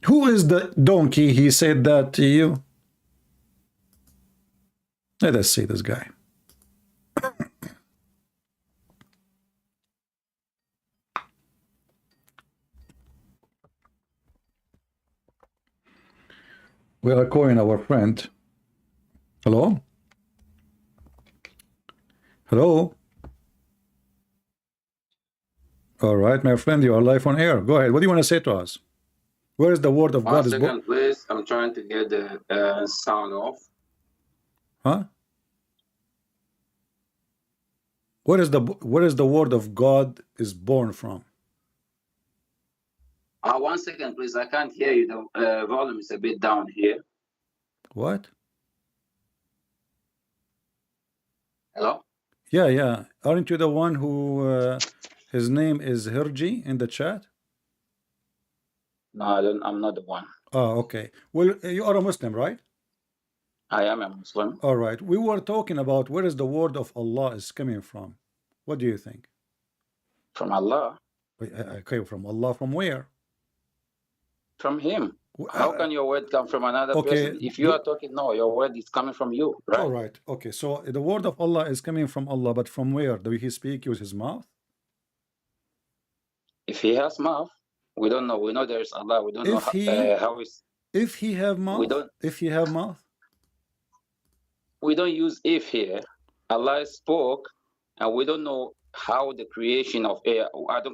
Who is the donkey? He said that to you. Let us see this guy. We are calling our friend. Hello? Hello? All right, my friend, you are live on air. Go ahead. What do you want to say to us? Where is the word of One God? second, please. I'm trying to get the sound off. Huh? Where is the word of God is born from? 1 second, please. I can't hear you. The volume is a bit down here. What? Hello? Yeah. Aren't you the one who his name is Hirji in the chat? No, I'm not the one. Oh, okay. Well, you are a Muslim, right? I am a Muslim. All right. We were talking about where is the word of Allah is coming from. What do you think? From Allah. Okay, from Allah, from where? From Him. How can your word come from another person? If you are talking, no, your word is coming from you, right? All right. Okay, so the word of Allah is coming from Allah, but from where? Do He speak, use His mouth? If He has mouth, we don't know. We know there is Allah. We don't know how is. If He have mouth? We don't. If He have mouth? We don't use if here. Allah spoke, and we don't know how the creation of air.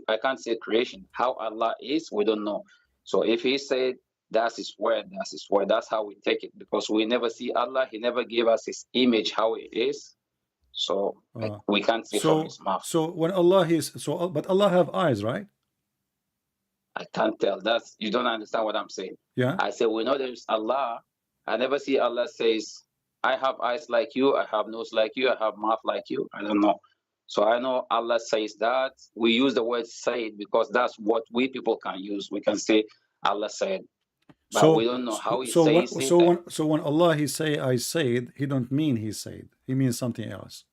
I can't say creation. How Allah is, we don't know. So if He said that's His word, that's His word. That's how we take it, because we never see Allah. He never gave us His image, how He is. So we can't see from His mouth. So when Allah is but Allah have eyes, right? I can't tell. That's, you don't understand what I'm saying. Yeah. I say we know there's Allah. I never see Allah says, I have eyes like you, I have nose like you, I have mouth like you. I don't know. So I know Allah says that. We use the word said because that's what we people can use. We can say Allah said, but we don't know how He says it. So when Allah He say I said, He don't mean He said. He means something else.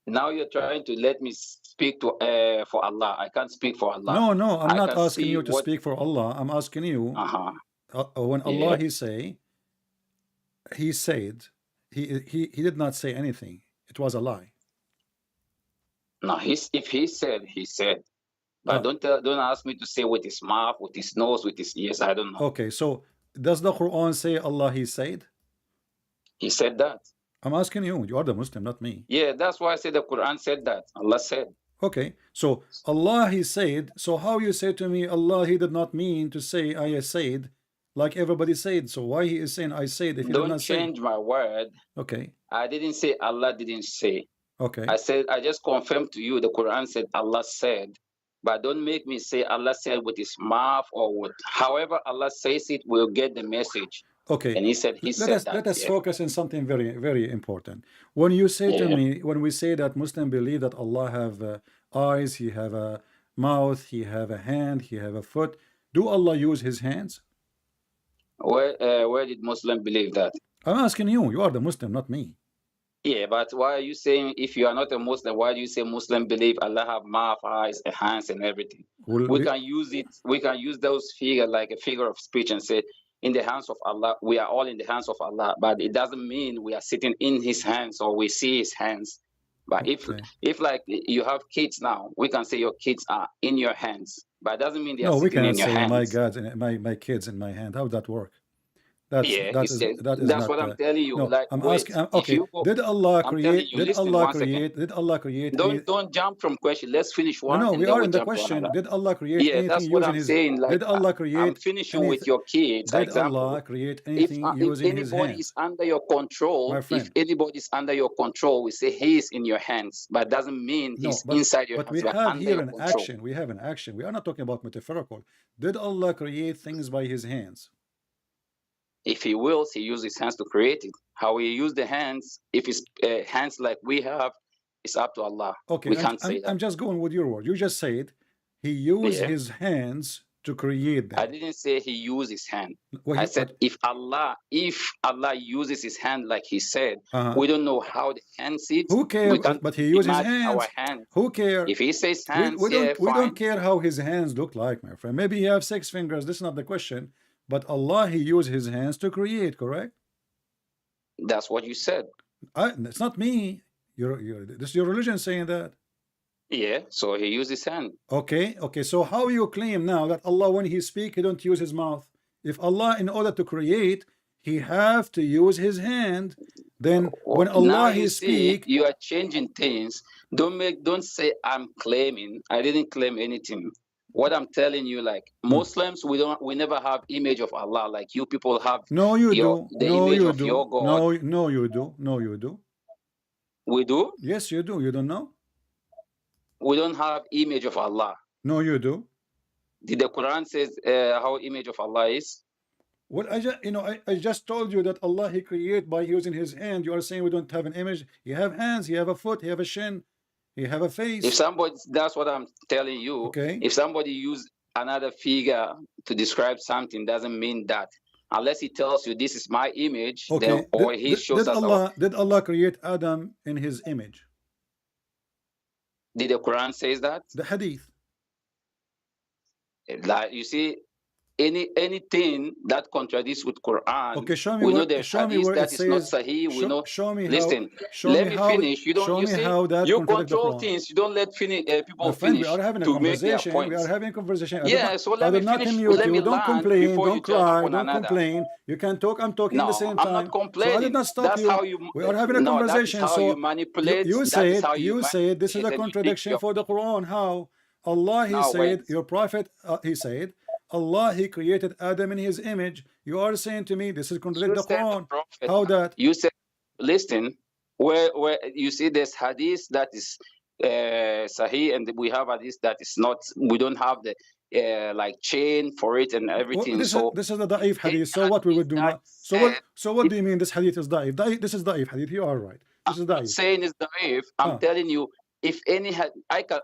Now you're trying to let me speak to for Allah. I can't speak for Allah. No, I'm not asking you to speak for Allah. I'm asking you when Allah He say, He said, he did not say anything. It was a lie. No, if He said, He said. But don't ask me to say with His mouth, with His nose, with His ears. I don't know. Okay, so does the Quran say Allah He said? He said that. I'm asking you. You are the Muslim, not me. Yeah, that's why I said the Quran said that. Allah said. Okay, so Allah He said. So how you say to me Allah He did not mean to say I said, like everybody said? So why He is saying I said if He did not say? Don't change my word. Okay. I didn't say Allah didn't say. Okay. I said I just confirmed to you the Quran said Allah said. But don't make me say Allah said with His mouth or with however Allah says it, we'll get the message. Okay. And He said that. Let us focus on something very, very important. When you say to me, when we say that Muslims believe that Allah have eyes, He have a mouth, He have a hand, He have a foot, do Allah use His hands? Where did Muslim believe that? I'm asking you. You are the Muslim, not me. Yeah, but why are you saying if you are not a Muslim, why do you say Muslim believe Allah have mouth, eyes, hands, and everything? We can use it. We can use those figures like a figure of speech and say, in the hands of Allah, we are all in the hands of Allah. But it doesn't mean we are sitting in His hands or we see His hands. But if like you have kids now, we can say your kids are in your hands. But it doesn't mean they are sitting in your hands. No, we cannot say my kids in my hand. How would that work? That's what I'm telling you. No, like, I'm asking. Okay, did Allah create? Did Allah create? Don't jump from question. Let's finish one. No, we are in the question. Did Allah create anything that's what I'm saying. Like, did Allah create? I'm finishing with your kids. Did Allah create anything using His hands? If anybody is under your control, if anybody is under your control, we say He is in your hands, but it doesn't mean He's inside your hands. But we have here an action. We have an action. We are not talking about metaphorical. Did Allah create things by His hands? If He wills, He uses His hands to create it. How He use the hands, if it's hands like we have, it's up to Allah. Okay, we can't say that. I'm just going with your word. You just said He used His hands to create them. I didn't say he used his hand. Well, I said if Allah uses his hand like he said, we don't know how the hand sits. Who cares? But he uses his hands. Our hand. Who cares? If he says hands, we don't care how his hands look like, my friend. Maybe he has 6 fingers. This is not the question. But Allah, he used his hands to create, correct? That's what you said. It's not me. This is your religion saying that. Yeah, so he used his hand. Okay, so how you claim now that Allah, when he speak, he don't use his mouth? If Allah, in order to create, he have to use his hand, then when Allah he speak, you are changing things. Don't say I'm claiming. I didn't claim anything. What I'm telling you, like Muslims, we never have image of Allah like you people have. No, you do. The no, image you of do. Your God. No, you do. No, you do. We do? Yes, you do. You don't know? We don't have image of Allah. No, you do. Did the Quran says how image of Allah is? Well, I just told you that Allah he create by using his hand. You are saying we don't have an image. You have hands. You have a foot. You have a shin. You have a face. If somebody, that's what I'm telling you. Okay. If somebody use another figure to describe something, doesn't mean that. Unless he tells you this is my image, okay. then, or he shows us. Did Allah create Adam in his image? Did the Quran says that? The Hadith. Like you see, anything that contradicts with Quran. Okay, show me we where, know there's show me hadith where that it is says, not sahih. We know. Show me Listen, how, show let me me how, finish. You don't. Show You me see, how that you control the things. You don't let people friend, finish. we are having a to make their conversation. points. We are having a conversation. Yeah, so let me finish. Let me don't complain. Don't cry. Don't another. complain. You can talk. I'm talking at the same time. I'm not complaining. So I did not stop that's you. How you. We are having a conversation. That is how so you manipulate. You said this is a contradiction for the Quran. How? Allah, he said, your prophet, he said, Allah, he created Adam in his image. You are saying to me, this is contradict the Quran. How that? You said, listen, where you see this hadith that is sahih, and we have hadith that is not, we don't have the like chain for it and everything. Well, this is the da'if hadith. So what we would do now? So what do you mean this hadith is da'if? This is da'if hadith. You are right. This is da'if. I'm saying it's da'if. I'm telling you, if any had,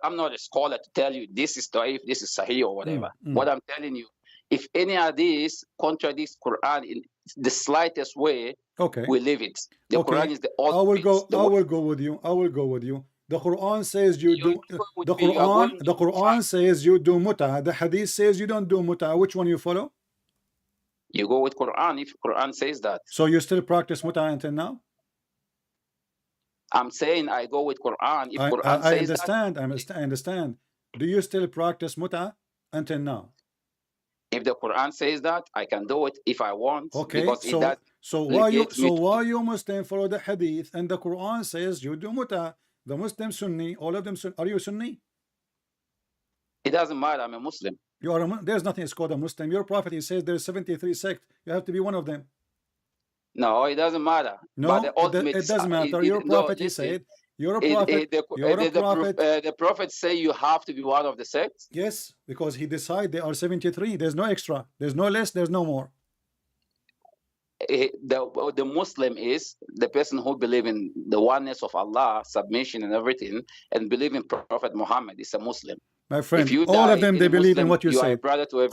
I'm not a scholar to tell you this is da'if, this is sahih or whatever. What I'm telling you, if any of these contradicts Quran in the slightest way, we leave it. The Quran is the ultimate. I will go with you. I will go with you. The Quran says you do. The Quran says you do muta. The Hadith says you don't do muta. Which one you follow? You go with Quran if Quran says that. So you still practice muta until now? I'm saying I go with Quran. If Quran says that, I understand. Do you still practice muta until now? If the Quran says that, I can do it if I want. Okay. So why you Muslim follow the Hadith and the Quran says you do muta? The Muslim Sunni, all of them. Are you Sunni? It doesn't matter. I'm a Muslim. You are. There's nothing is called a Muslim. Your prophet, he says there's 73 sects. You have to be one of them. No, it doesn't matter. No, it doesn't matter. Your prophet, he said, you're a prophet. The prophet say you have to be one of the sects. Yes, because he decided there are 73. There's no extra. There's no less. There's no more. The Muslim is the person who believe in the oneness of Allah, submission and everything, and believe in Prophet Muhammad is a Muslim. My friend, all of them, they believe in what you said.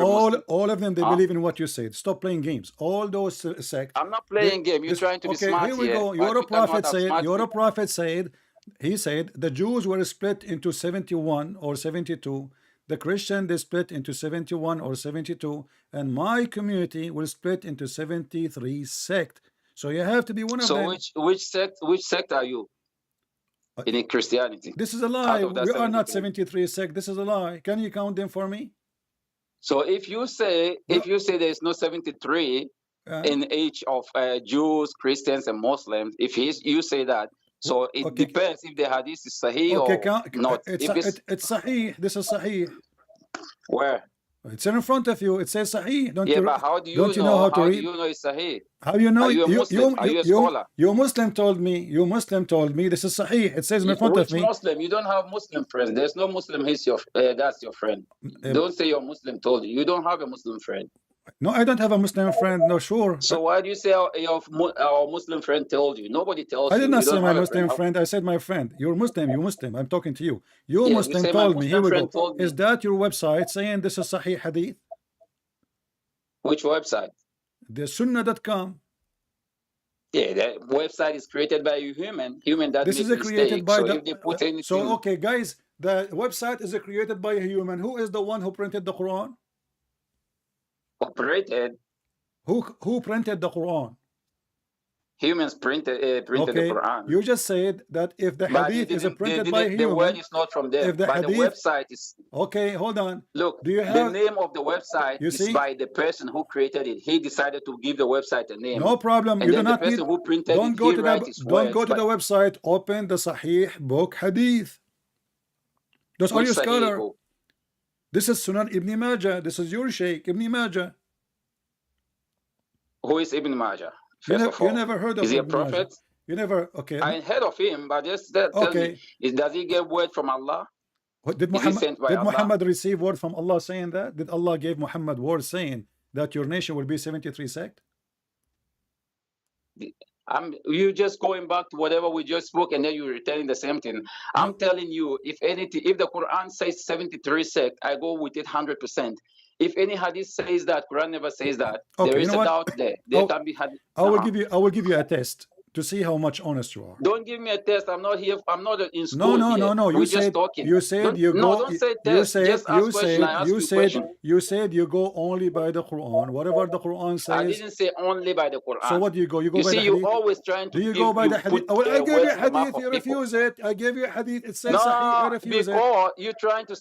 All of them, they believe in what you said. Stop playing games. All those sects. I'm not playing game. You're trying to be smart here. Okay, here we go. Your prophet said, he said, the Jews were split into 71 or 72. The Christian, they split into 71 or 72. And my community will split into 73 sect. So you have to be one of them. So which sect are you? In Christianity. This is a lie. We are not 73 sect. This is a lie. Can you count them for me? So if you say there's no 73 in each of Jews, Christians, and Muslims, if you say that, so it depends if the hadith is sahih or not. It's sahih. This is sahih. Where? It's in front of you. It says sahih. But how do you know how to read? Do you know it's sahih? How you know? Are you a Muslim? Are you a scholar? Your Muslim told me. Your Muslim told me this is sahih. It says in front of me. Muslim? You don't have Muslim friends. There's no Muslim. That's your friend. Don't say your Muslim told you. You don't have a Muslim friend. No, I don't have a Muslim friend. No, sure. So why do you say our Muslim friend told you? Nobody tells you. I did not say my Muslim friend. I said my friend. You're Muslim. You're Muslim. I'm talking to you. Your Muslim told me. Here we go. Is that your website saying this is Sahih Hadith? Which website? The sunnah.com. Yeah, that website is created by a human that This makes is created mistake. by So the if they put anything, so okay guys, the website is created by a human. Who is the one who printed the Quran? operated, Who printed the Quran? humans printed the Okay, Quran. you just said that if the But hadith is printed they by a the word human, is not from them. if the But the hadith, website is, okay, hold on. look, Do you the have, name of the website you is see? by the person who created it. He decided to give the website a name. No problem. And You do then the not need, person who printed don't it, go he to writes the, his don't words. go to the website. Open the Sahih book hadith. Those are Which your Sahih scholar. book? This is Sunan Ibn Majah. This is your Sheikh Ibn Majah. Who is Ibn Majah? You First of all, never heard of is he a Ibn Majah? prophet? You never, okay. I heard of him, but just tell Okay. me, does he get word from Allah? Did Is he sent by Allah? Muhammad receive word from Allah saying that? Did Allah give Muhammad word saying that your nation will be 73 sect? You just going back to whatever we just spoke, and then you're retelling the same thing. I'm telling you, if anything, if the Quran says 73 sect, I go with it 100%. If any hadith says that, Quran never says that. Okay, There is you know a doubt there. There can be hadith. I will give you a test to see how much honest you are. Don't give me a test. I'm not here. I'm not in school. No. We're just talking. You said you go. No, don't say test. Just ask question. I ask you question. You said you go only by the Quran. Whatever the Quran says. I didn't say only by the Quran. So what do you go? You go by the hadith. You're always trying to. Do you go by the hadith? Well, I gave you a hadith. You refuse it. I gave you a hadith. It says Sahih. You refuse it. Before you're trying to.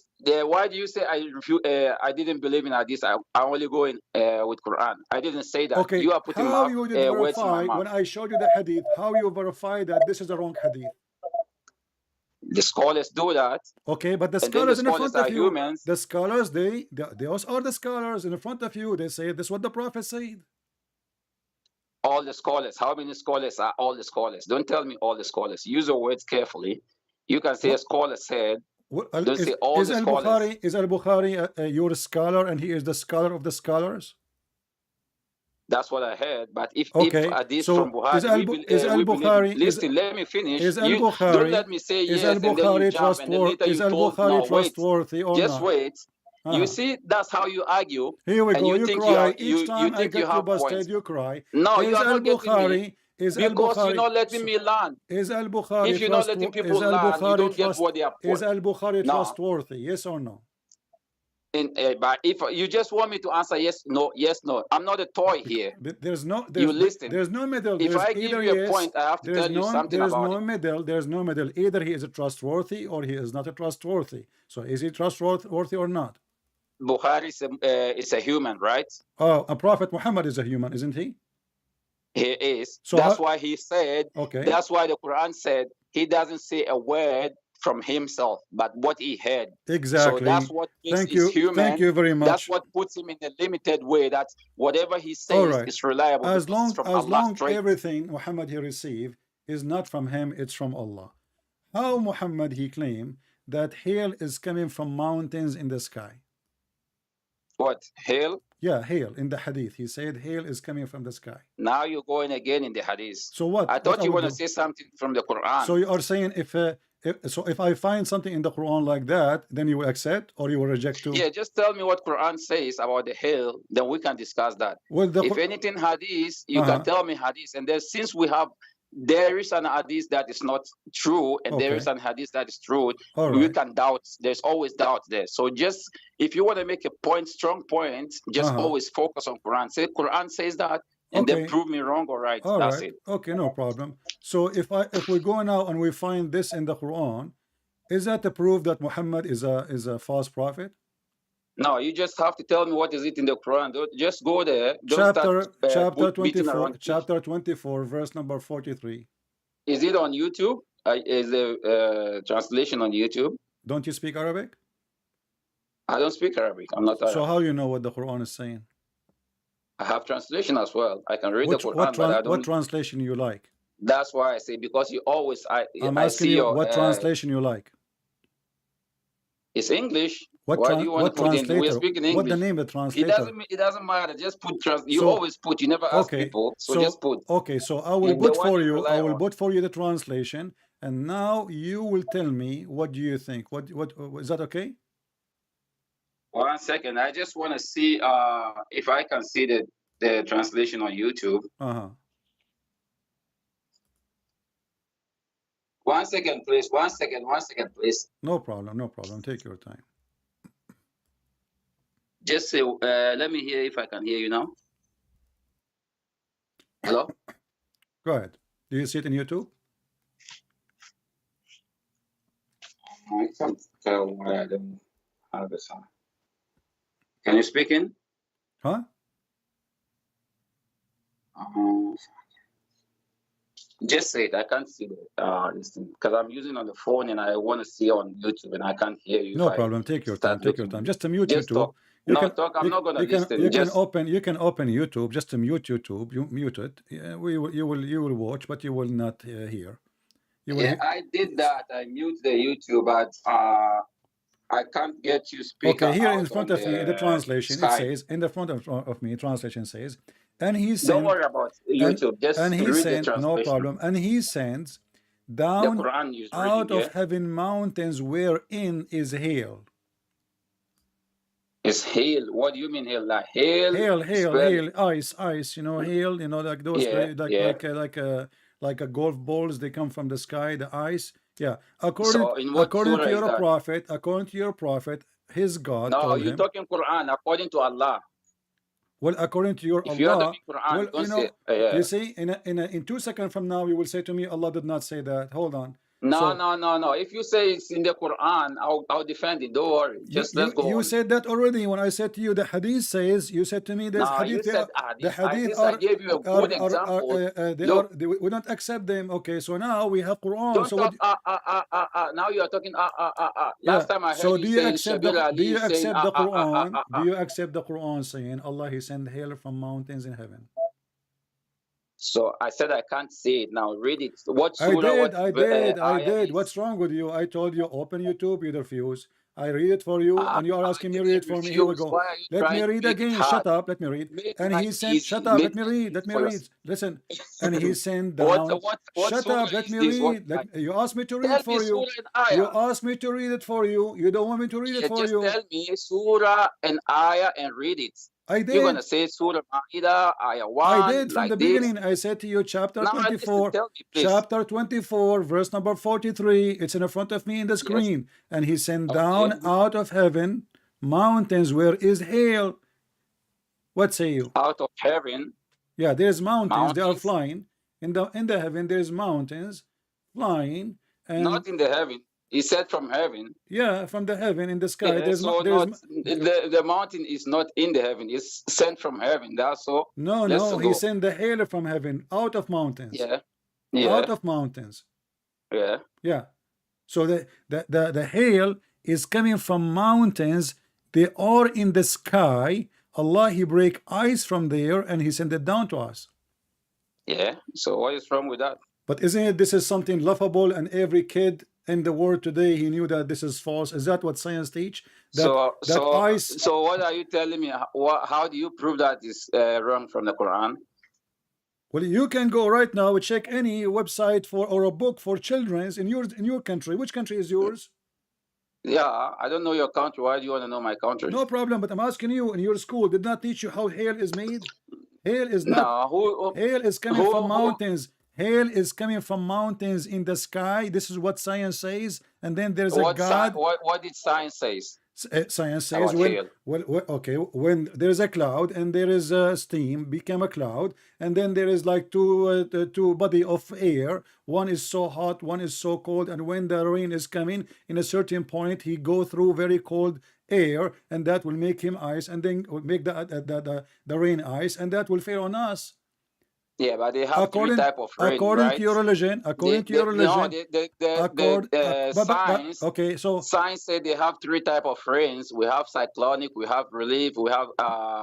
Why do you say I refuse? I didn't believe in hadith. I only go in with Quran. I didn't say that. Okay. You are putting how you did verify when I showed you the hadith? How you verify that this is a wrong hadith? The scholars do that. Okay, but the scholars in front of you, humans. The scholars, those are the scholars in front of you. They say this is what the Prophet said. All the scholars. How many scholars are all the scholars? Don't tell me all the scholars. Use your words carefully. You can say a scholar said. Don't say all the scholars. Is Al-Bukhari your scholar and he is the scholar of the scholars? That's what I heard. But if hadith so from Bukhari, is Al-Bukhari, listen, let me finish. Is Al-Bukhari, don't let me say yes and then you jump and then later you told no, trustworthy or just not? Wait. You see, that's how you argue. Here we go. You cry. Each time I get you busted, you cry. No, you are not getting me. Because you're not letting me learn. Is Al-Bukhari if you're not letting people learn, you don't get what they are. Is Al-Bukhari trustworthy? Yes or no? But if you just want me to answer yes, no, I'm not a toy here. There's no middle. If I give you a point, I have to tell you something about it. There's no middle. Either he is trustworthy or he is not trustworthy. So is he trustworthy or not? Bukhari is a human, right? Oh, a Prophet Muhammad is a human, isn't he? He is. So that's why he said. Okay. That's why the Quran said he doesn't say a word from himself, but what he heard. Exactly. So that's what makes Thank you. Human. Thank you very much. That's what puts him in a limited way. That whatever he says is reliable. As long everything Muhammad he received is not from him, it's from Allah. How Muhammad he claimed that hail is coming from mountains in the sky? What, hail? Yeah, hail in the hadith. He said hail is coming from the sky. Now you're going again in the hadith. So what? I thought you want to say something from the Quran. So you are saying if I find something in the Quran like that, then you will accept or you will reject too? Yeah, just tell me what Quran says about the hail, then we can discuss that. Well, if anything hadith, you can tell me hadith. And then since there is an hadith that is not true, and there is an hadith that is true, we can doubt. There's always doubt there. So just, if you want to make a point, strong point, just always focus on Quran. Say Quran says that, and then prove me wrong or right. That's it. Okay, no problem. So if we go now and we find this in the Quran, is that the proof that Muhammad is a false prophet? No, you just have to tell me what is it in the Quran. Just go there. Chapter 24, verse number 43. Is it on YouTube? Is the translation on YouTube? Don't you speak Arabic? I don't speak Arabic. I'm not Arab. So how you know what the Quran is saying? I have translation as well. I can read the Quran, but I don't. What translation you like? That's why I say, because you always. I'm asking you what translation you like. It's English. Why do you want to put in? We're speaking English. What the name of the translator? It doesn't matter. Just put you always put. You never ask people, so just put. Okay, so I will put for you. I will put for you the translation, and now you will tell me what do you think. What is that okay? 1 second. I just want to see if I can see the translation on YouTube. 1 second, please. 1 second. 1 second, please. No problem. No problem. Take your time. Just say, let me hear if I can hear you now. Hello? Go ahead. Do you see it in YouTube? I can't tell why I don't have the sound. Can you speak in? Huh? Just say it. I can't see this thing because I'm using on the phone and I want to see on YouTube and I can't hear you. No problem. Take your time. Take your time. Just to mute YouTube. Talk. Talk. I'm not gonna listen. You can open YouTube. Just to mute YouTube. You mute it. You will watch, but you will not hear. I did that. I mute the YouTube, but I can't get you speaker. Okay, here in front of me, in the translation, it says, in the front of me, translation says, and he sent. Don't worry about YouTube. Just and he read sent, the translation. no problem. And he sends down out of heaven mountains wherein is hail. Is hail? What do you mean hail? Like hail? Hail, ice. You know, hail. You know, like those, like a golf balls. They come from the sky. The ice. Yeah. According to your prophet, his God told him. No, you're talking Quran. According to Allah. Well, according to your if Allah, Quran, well, you know, you see, in 2 seconds from now, you will say to me, Allah did not say that. Hold on. No. If you say it's in the Quran, I'll defend it. Don't worry. Just let's go. You said that already when I said to you the hadith says. You said to me there's hadith. You said the hadith I gave you a good example. We don't accept them. Okay, so now we have Quran. Don't so talk, now you are talking Last time I heard do you accept the Quran? Do you accept the Quran saying Allah He sent hail from mountains in heaven? So I said I can't say it now. Read it. What surah? I did. What's wrong with you? I told you open YouTube. You refuse. I read it for you, and you are asking me read it for me. Here we go. Let me read again. Shut up. Let me read. And he sent. Shut up. Let me read. Let me read. Listen. And he sent down. Shut up. Let me read. You asked me to read it for you. You asked me to read it for you. You don't want me to read it for you. Just tell me surah and ayah and read it. I did. You're going to say Surah Ma'idah, Ayah 1. I did from the beginning. I said to you, chapter 24. Chapter 24, verse number 43. It's in front of me in the screen. Yes. And he sent down out of heaven mountains where is hail. What say you? Out of heaven? Yeah, there's mountains. They are flying. In the heaven, there's mountains flying. And not in the heaven. He said from heaven. Yeah, from the heaven in the sky. Yeah, the mountain is not in the heaven. It's sent from heaven. That's all. No. He sent the hail from heaven out of mountains. Yeah. Out of mountains. Yeah. Yeah. So the hail is coming from mountains. They are in the sky. Allah He break ice from there and He sent it down to us. Yeah. So what is wrong with that? But isn't it this is something laughable, and every kid in the world today he knew that this is false? Is that what science teach? So what are you telling me? How do you prove that is wrong from the Quran? Well, you can go right now and check any website or a book for children in your country. Which country is yours? Yeah, I don't know your country. Why do you want to know my country? No problem, but I'm asking you, in your school did not teach you how hail is made? Hail is not. Hail is coming from mountains. Hail is coming from mountains in the sky. This is what science says. And then there's a God. What did science say? Science says when there's a cloud and there is steam become a cloud, and then there is like two body of air. One is so hot, one is so cold, and when the rain is coming in a certain point, he go through very cold air, and that will make him ice, and then will make the rain ice, and that will fall on us. Yeah, but they have three type of rain, according to your religion. Science said they have three type of rains. We have cyclonic, we have relief, we have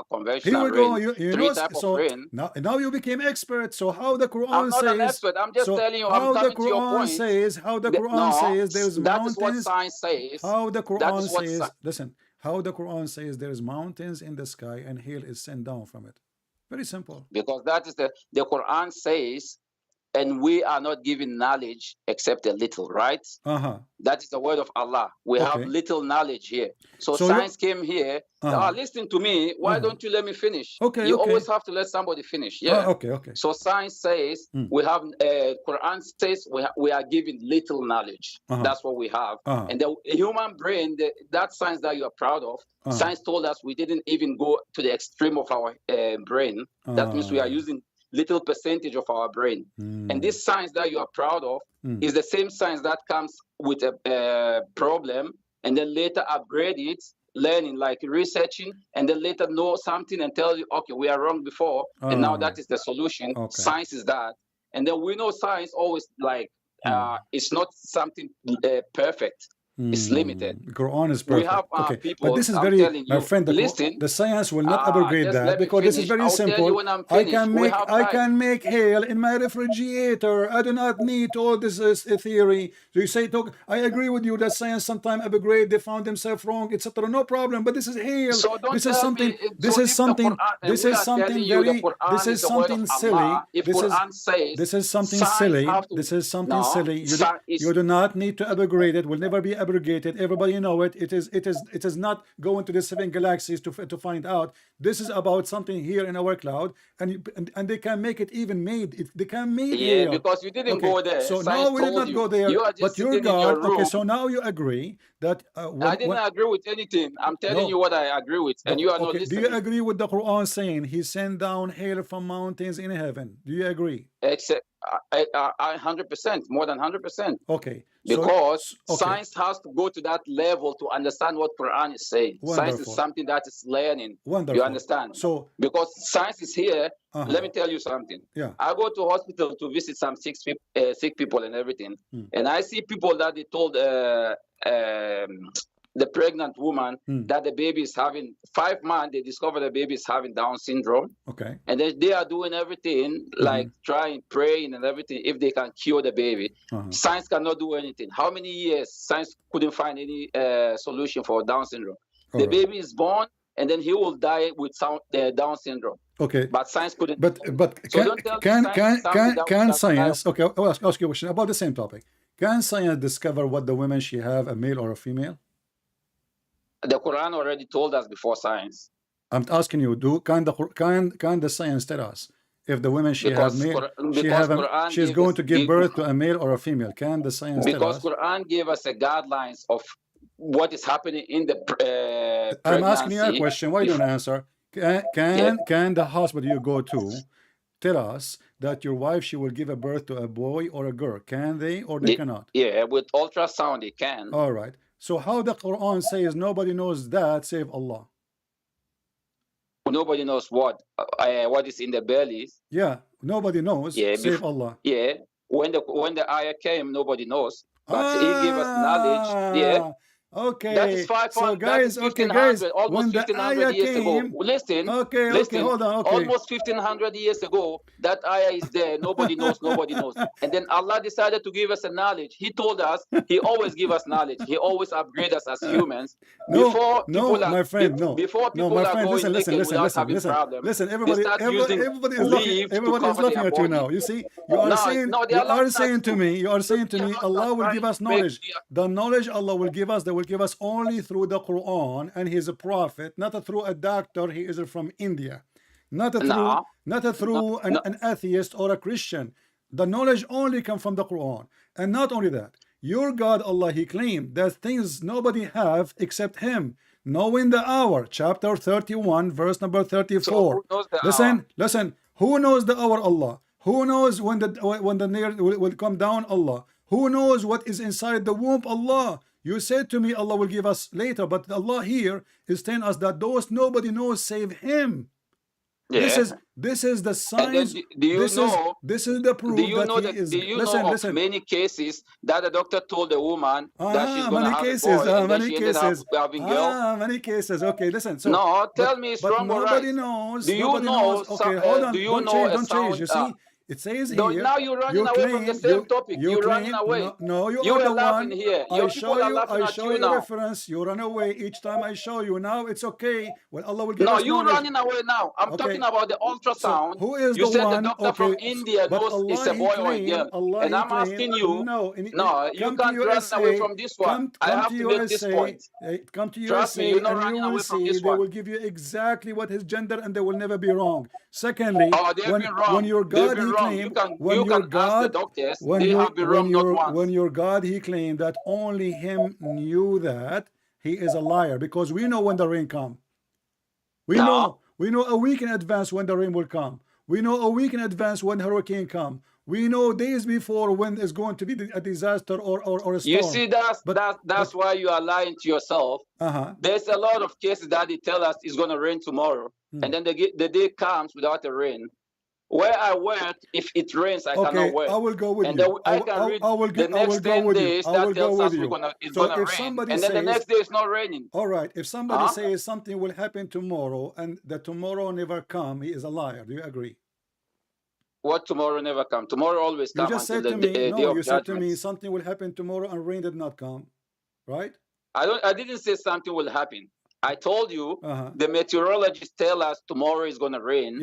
conventional rain. Three type of rain. Now you became expert. So how the Quran I'm not says? An expert. I'm just telling you. How the Quran says? How the Quran says there's mountains? That is what science says. How the Quran says? Listen. How the Quran says there's mountains in the sky and hail is sent down from it. Very simple. Because that is the Quran says and we are not given knowledge except a little, right? That is the word of Allah. We have little knowledge here. So science came here. Listen to me. Why don't you let me finish? You always have to let somebody finish. Yeah. So science says we have, Quran says we are given little knowledge. That's what we have. And the human brain, that science that you are proud of, science told us we didn't even go to the extreme of our brain. That means we are using little percentage of our brain. And this science that you are proud of is the same science that comes with a problem and then later upgrade it, learning, like researching, and then later know something and tell you, okay, we are wrong before, and now that is the solution. Science is that. And then we know science always like, it's not something perfect. It's limited. Quran is perfect. We have people, but this is very, my friend, the science will not upgrade that, because this is very simple. I can make hail in my refrigerator. I do not need all this theory. So you say, I agree with you that science sometimes upgrade, they found themselves wrong, etc. No problem, but this is hail. So this is something very, this is something silly. This is something silly. This is something silly. You do not need to upgrade it. Will never be abrogated. Everybody know it. It is not going to the 7 galaxies to find out. This is about something here in our cloud, and they can make it even made. They can make it. Because you didn't go there. So now we did not go there. But your God. Okay, so now you agree that I didn't agree with anything. I'm telling you what I agree with, and you are not listening. Do you agree with the Quran saying He sent down hail from mountains in heaven? Do you agree? Except 100%, more than 100%. Okay. Because science has to go to that level to understand what Quran is saying. Science is something that is learning. Wonderful. You understand? So because science is here, let me tell you something. Yeah. I go to hospital to visit some sick people and everything, and I see people that they told the pregnant woman that the baby is having 5 months. They discover the baby is having Down syndrome. Okay. And then they are doing everything, like trying, praying and everything, if they can cure the baby. Science cannot do anything. How many years science couldn't find any solution for Down syndrome? The baby is born, and then he will die with Down syndrome. Okay. But science couldn't. But can science? Okay, I'll ask you a question about the same topic. Can science discover what the woman she have, a male or a female? The Quran already told us before science. I'm asking you, can the science tell us if the woman she has male, she's going to give birth to a male or a female? Can the science tell us? Because Quran gave us a guidelines of what is happening in the pregnancy. I'm asking you a question. Why don't you answer? Can the hospital you go to tell us that your wife, she will give a birth to a boy or a girl? Can they or they cannot? Yeah, with ultrasound they can. All right. So how the Quran says nobody knows that save Allah? Nobody knows what is in the belly. Yeah, nobody knows save Allah. Yeah, when the ayah came, nobody knows. But He gave us knowledge. Yeah. Okay. That is 500. So guys, almost 1,500 years ago. Listen. Okay, hold on. Okay. Almost 1,500 years ago, that ayah is there. Nobody knows. And then Allah decided to give us a knowledge. He told us. He always give us knowledge. He always upgrade us as humans. Before people are going naked without having problems. Listen, everybody is looking at you now. You see, you are saying to me, Allah will give us knowledge. The knowledge Allah will give us, they will give us only through the Quran and His prophet, not through a doctor. He is from India, not through an atheist or a Christian. The knowledge only comes from the Quran. And not only that, your God Allah, He claimed that things nobody have except Him, knowing the hour. Chapter 31 verse number 34. Listen, who knows the hour? Allah. Who knows when the nail will come down? Allah. Who knows what is inside the womb? Allah. You said to me Allah will give us later, but Allah here is telling us that those nobody knows save Him. Yeah. This is the signs. This is the proof that He is. Do you know of many cases that the doctor told the woman that she's going to have a boy, and then she ended up having girl? Many cases. Okay, listen. So, no, tell me it's wrong or right. Nobody knows. Do you know? Okay, hold on. Don't change. You see, It says No, here. now you're running You away from the claim same topic. you You're running claim away. no, you You are are the laughing one. here. Your people are laughing I at show you you now. reference. You run away each time I show you. Now it's okay. Well, Allah will give No, us you're knowledge. running away now. I'm Okay. talking about the So ultrasound. who is You the said the one? doctor from Okay. India But knows it's Allah a he boy or a claimed. girl. Allah And he I'm claimed. asking you, No, no, you come to can't run away USA. from this one. I Come have to to make this USA. point. Come to Trust me, USA, you're not and you running will away from see this they one. will give you exactly what his gender, and they will never be wrong. Secondly, Oh, they've been when wrong. your They've God been he wrong. You claimed, can when your ask the God, doctors. They have been wrong not once. when your God he claimed that only him knew that, he is a liar, because we know when the rain come. We know a week in advance when the rain will come. We know a week in advance when hurricane come. We know days before when it's going to be a disaster or a storm. You see, that's why you are lying to yourself. There's a lot of cases that they tell us it's going to rain tomorrow, and then the day comes without a rain. Where I work, if it rains, I cannot work. I will go with and you. I can read the next 10 days that tells us it's gonna rain, and then the next day it's not raining. All right, if somebody says something will happen tomorrow and that tomorrow never come, he is a liar. Do you agree? What tomorrow never come? Tomorrow always come. You just said to me, no, you said to me something will happen tomorrow and rain did not come, right? I didn't say something will happen. I told you the meteorologists tell us tomorrow is going to rain,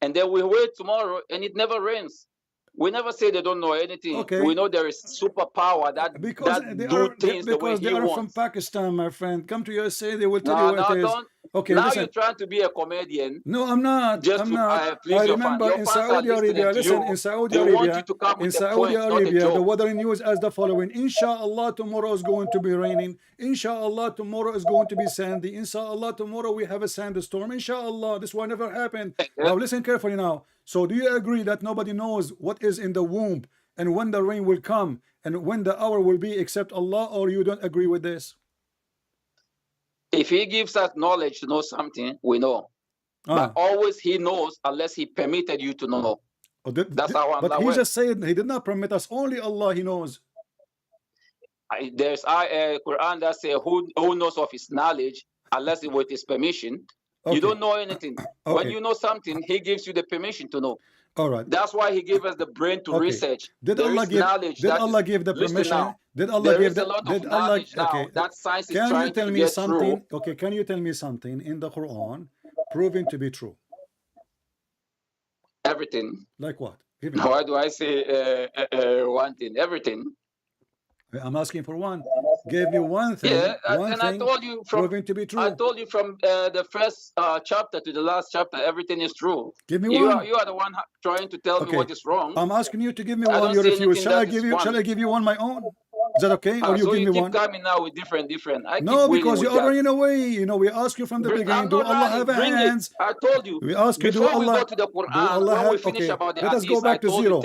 and then we wait tomorrow and it never rains. We never say they don't know anything. Okay. We know there is superpower that do things the way he wants. From Pakistan, my friend. Come to USA, they will tell you what it is. Okay, now listen. you're trying to be a comedian. No, I'm not. Just I'm not. I remember in Saudi Arabia, listen, in Saudi Arabia, the weather news as the following: Inshallah, tomorrow is going to be raining. Inshallah, tomorrow is going to be sandy. Inshallah, tomorrow we have a sandstorm. Inshallah, this will never happen. Now listen carefully now. So do you agree that nobody knows what is in the womb and when the rain will come and when the hour will be except Allah, or you don't agree with this? If he gives us knowledge to know something, we know. But always he knows unless he permitted you to know. That's how Allah But he just said he did not permit us. Only Allah, he knows. There's a Quran that says who knows of his knowledge unless with his permission. You don't know anything. When you know something, he gives you the permission to know. All right. That's why he gave us the brain to research. Did Allah give the permission? Did Allah give the knowledge now that science is trying to get through. Okay, can you tell me something in the Quran proven to be true? Everything. Like what? Why do I say one thing? Everything. I'm asking for one. Give me one thing. I told you from proven to be true. I told you from the first chapter to the last chapter, everything is true. Give me one. You are the one trying to tell me what is wrong. I'm asking you to give me one. You refuse. Shall I give you one my own? Is that okay? Or you so give you me keep one? coming now with different. No, because you are running away. You know, we ask you from the beginning. Do Allah have hands? I told you. We ask you, do before Allah? We go to the Quran, when we finish about the let us go back to zero.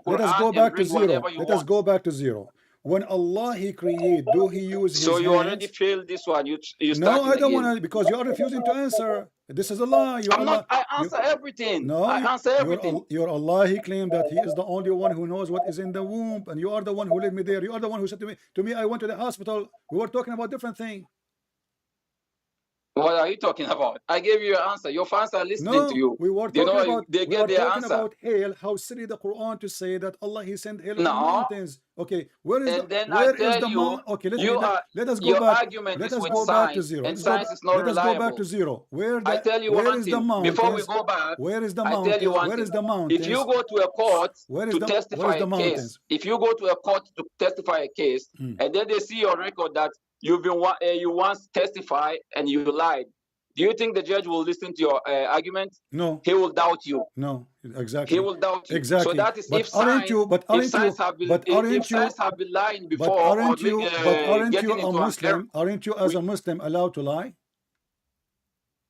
Let us go back to zero. Let us go back to zero. When Allah he create, do he use his So you hands? already failed this one. You no, I don't want to, because you are refusing to answer. This is a lie. I answer everything. No, I answer everything. Your Allah, he claimed that he is the only one who knows what is in the womb, and you are the one who led me there. You are the one who said to me, I went to the hospital. We were talking about different thing. What are you talking about? I gave you your answer. Your fans are listening to you. We were talking about hail. How silly the Quran to say that Allah he sent hail on the mountains. Okay, where is the mountain? Okay, let us go back. Let us go back to zero. Let us go back to zero. I tell you one thing. Before we go back, where is the mountain? Where is the mountain? If you go to a court to testify a case, if you go to a court to testify a case, and then they see your record that you once testified and you lied, do you think the judge will listen to your argument? No. He will doubt you. No, exactly. He will doubt you. Exactly. So that is if science have been lying before, aren't you a Muslim? Aren't you as a Muslim allowed to lie?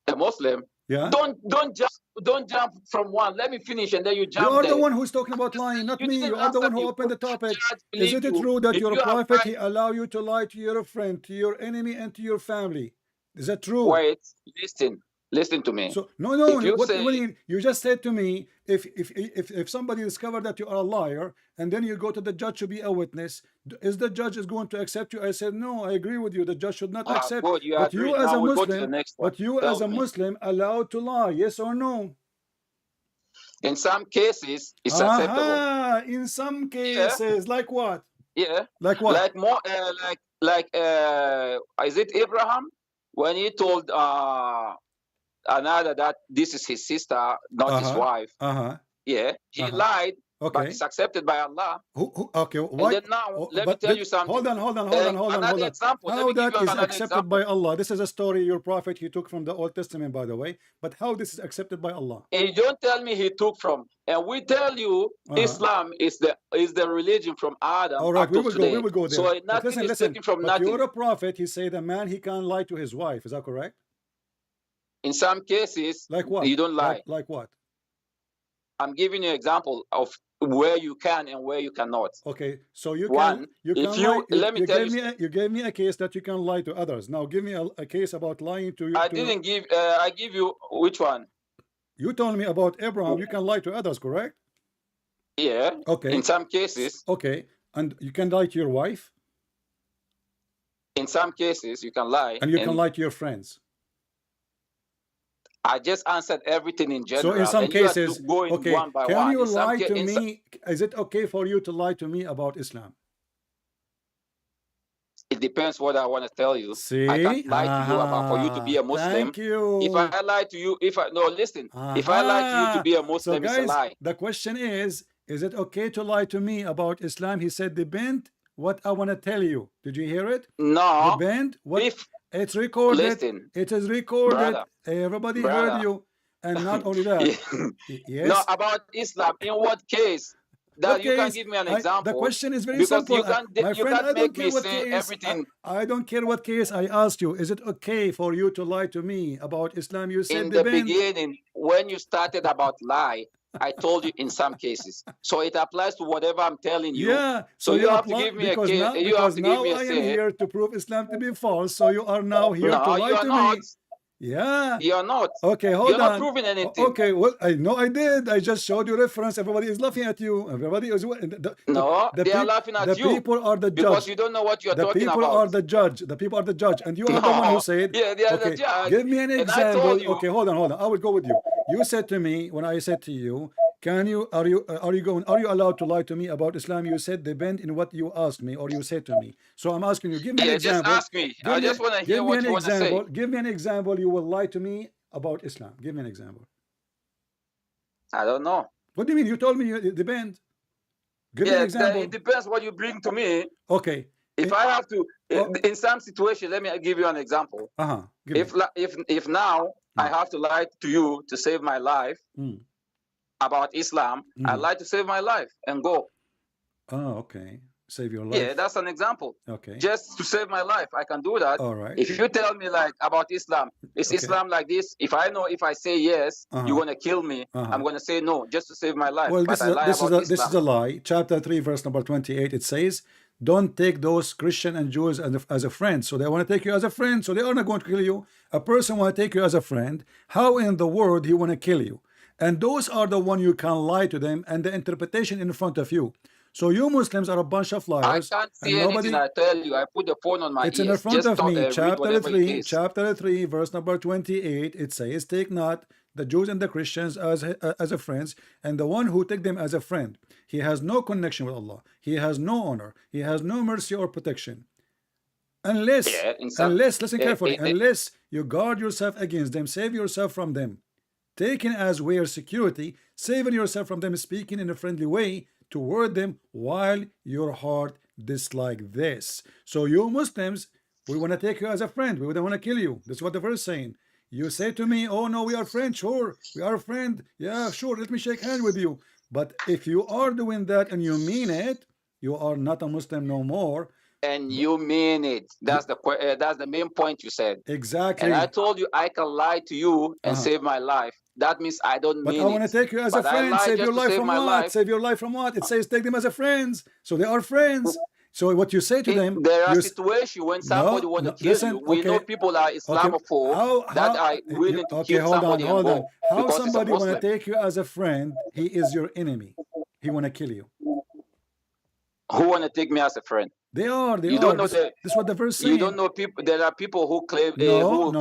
A Muslim? Yeah. Don't jump from one. Let me finish and then you jump. You are the one who's talking about lying, not me. You are the one who opened the topic. Is it true that your prophet he allow you to lie to your friend, to your enemy, and to your family? Is that true? Wait, listen to me. So no, you just said to me, if somebody discovered that you are a liar, and then you go to the judge to be a witness, is the judge is going to accept you? I said no, I agree with you. The judge should not accept. But you as a Muslim, allowed to lie? Yes or no? In some cases, it's acceptable. In some cases, like what? Yeah. Like what? Like more, is it Abraham when he told another that this is his sister, not his wife? Yeah, he lied. Okay. But it's accepted by Allah. Okay. Why? And then now, let me tell you something. Hold on. Example. How that is accepted by Allah? This is a story your prophet he took from the Old Testament, by the way. But how this is accepted by Allah? And you don't tell me he took from. And we tell you Islam is the religion from Adam. All right, we will go there. So nothing is taken from but nothing. You're a prophet. He said a man he can't lie to his wife. Is that correct? In some cases, like what? You don't lie. Like what? I'm giving you an example of where you can and where you cannot. Okay, so you can. You gave me a case that you can lie to others. Now give me a case about lying to you. I give you which one? You told me about Abraham. You can lie to others, correct? Yeah. Okay. In some cases. Okay, and you can lie to your wife. In some cases, you can lie. And you can lie to your friends. I just answered everything in general. So in some cases, okay, one by can one. you lie to me? Is it okay for you to lie to me about Islam? It depends what I want to tell you. See? I can't lie to you about for you to be a Muslim. Thank you. If I lie to you, if I lie to you to be a Muslim, so guys, it's a lie. The question is it okay to lie to me about Islam? He said, depend what I want to tell you. Did you hear it? No. Depend what it's recorded. Listen, it is recorded. Brother, everybody heard you. And not only that. Yes. No, about Islam. In what case? That you can give me an example. The question is very simple. My friend, I don't care what case. Everything. I don't care what case I asked you. Is it okay for you to lie to me about Islam? You said in the beginning, when you started about lie, I told you in some cases. So it applies to whatever I'm telling you. Yeah. So you have to give me a case. You have to give me a say. I am here to prove Islam to be false. So you are now here to lie to me. Yeah. You're not. Okay, hold on. You're not proving anything. Okay, well, I know I did. I just showed you reference. Everybody is laughing at you. Everybody is. They are laughing at you. The people are the judge. Because you don't know what you're talking about. The people are the judge. The people are the judge. And you are the one who said, yeah, they are the judge. Give me an example. Okay, hold on. I will go with you. You said to me, when I said to you, are you allowed to lie to me about Islam? You said depend in what you asked me or you said to me. So I'm asking you, give me an example. Just ask me. I just want to hear what you want to say. Give me an example. You will lie to me about Islam. Give me an example. I don't know. What do you mean? You told me it depends. Give me an example. It depends what you bring to me. Okay. If I have to, in some situation, let me give you an example. If now I have to lie to you to save my life about Islam, I lie to save my life and go. Oh, okay. Save your life. Yeah, that's an example. Okay. Just to save my life, I can do that. All right. If you tell me like about Islam, is Islam like this? If I know, if I say yes, you're gonna kill me. I'm gonna say no, just to save my life. Well, this is a lie. Chapter 3, verse number 28. It says, "Don't take those Christian and Jews as a friend." So they want to take you as a friend. So they are not going to kill you. A person want to take you as a friend. How in the world he want to kill you? And those are the one you can lie to them and the interpretation in front of you. So you Muslims are a bunch of liars. I can't see anything. I tell you, I put the phone on my ears. It's in front of me. Chapter 3, verse number 28. It says, "Take not the Jews and the Christians as a friends, and the one who take them as a friend, he has no connection with Allah. He has no honor. He has no mercy or protection. Unless listen carefully, unless you guard yourself against them, save yourself from them, taking as your security, saving yourself from them, speaking in a friendly way toward them, while your heart dislike this." So you Muslims, we want to take you as a friend. We don't want to kill you. That's what the verse is saying. You say to me, "Oh no, we are friends." Sure, we are a friend. Yeah, sure, let me shake hands with you. But if you are doing that and you mean it, you are not a Muslim no more. And you mean it. That's the main point you said. Exactly. And I told you I can lie to you and save my life. That means I don't mean it. But I want to take you as a friend. Save your life from what? Save your life from what? It says take them as a friends. So they are friends. So what you say to them, there are situations when somebody want to kill you. We know people are Islamophobe that are willing to kill somebody. Hold on. How somebody want to take you as a friend? He is your enemy. He want to kill you. Who want to take me as a friend? They are. You don't know This is what the verse saying. You don't know people. There are people who claim No.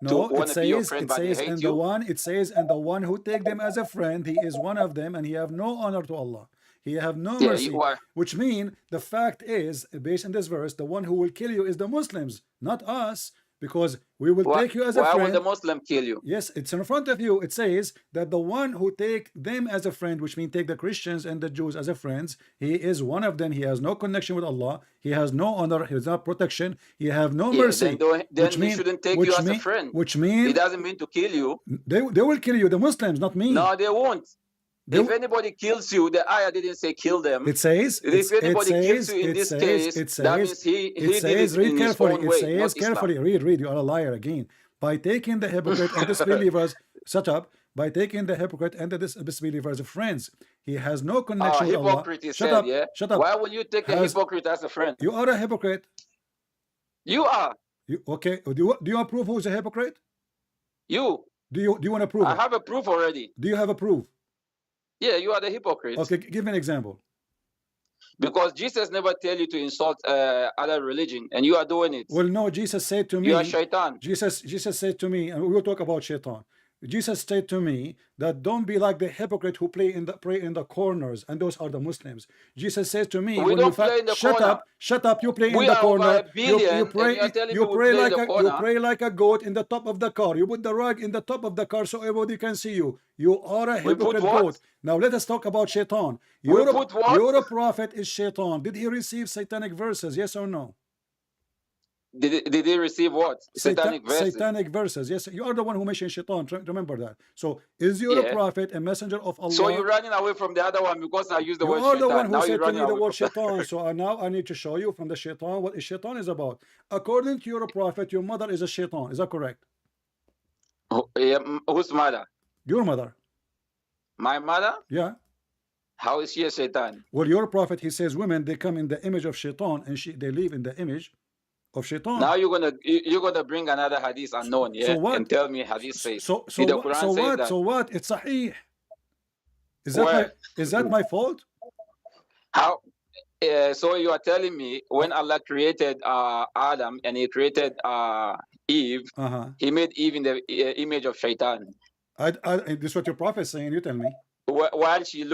to want to be your friend, but they hate and you. it says, and the one who take them as a friend, he is one of them, and he have no honor to Allah. He have no Yeah, mercy. you are. Which mean the fact is, based on this verse, the one who will kill you is the Muslims, not us, because we will take you as a Why friend. would the Muslim kill you? Yes, it's in front of you. It says that the one who take them as a friend, which means take the Christians and the Jews as a friends, he is one of them. He has no connection with Allah. He has no honor. He has no protection. He have no mercy. Then he shouldn't take you as a friend. Which means he doesn't mean to kill you. They will kill you, the Muslims, not me. No, they won't. If anybody kills you, the ayah didn't say kill them. It says, if anybody kills you in this case, that means he did it read in carefully. his own way, It says carefully. Read. You are a liar again. By taking the hypocrite and disbelievers, shut up. By taking the hypocrite and the disbelievers as friends, he has no connection with Allah. Hypocrite, he said, yeah. Shut up. Why will you take a hypocrite as a friend? You are a hypocrite. You are. Okay. Do you approve who's a hypocrite? You. Do you want to prove? I have a proof already. Do you have a proof? Yeah, you are the hypocrite. Okay, give me an example. Because Jesus never tell you to insult other religion, and you are doing it. Well, no, Jesus said to me. You are shaitan. Jesus said to me, and we will talk about shaitan. Jesus said to me that don't be like the hypocrite who pray in the corners, and those are the Muslims. Jesus says to me, we don't play in the corner. Shut up, you play in the corner. You pray like a goat in the top of the car. You put the rug in the top of the car so everybody can see you. You are a hypocrite goat. Now let us talk about shaitan. Your prophet is shaitan. Did he receive satanic verses? Yes or no? Did they receive what? Satanic verses? Satanic verses. Yes, you are the one who mentioned shaitan. Remember that. So, is your prophet a messenger of Allah? So you're running away from the other one because I used the word shaitan. You are the shaitan. one who said to me the word shaitan. So now I need to show you from the shaitan what shaitan is about. According to your prophet, your mother is a shaitan. Is that correct? Whose mother? Your mother. My mother? Yeah. How is she a shaitan? Well, your prophet, he says women, they come in the image of shaitan, and they live in the image of shaitan. Now you're gonna bring another hadith unknown, yeah, and tell me hadith says. So what? It's sahih. Is that my fault? How? So you are telling me when Allah created Adam and He created Eve, He made Eve in the image of shaitan. This is what your prophet is saying. You tell me. While she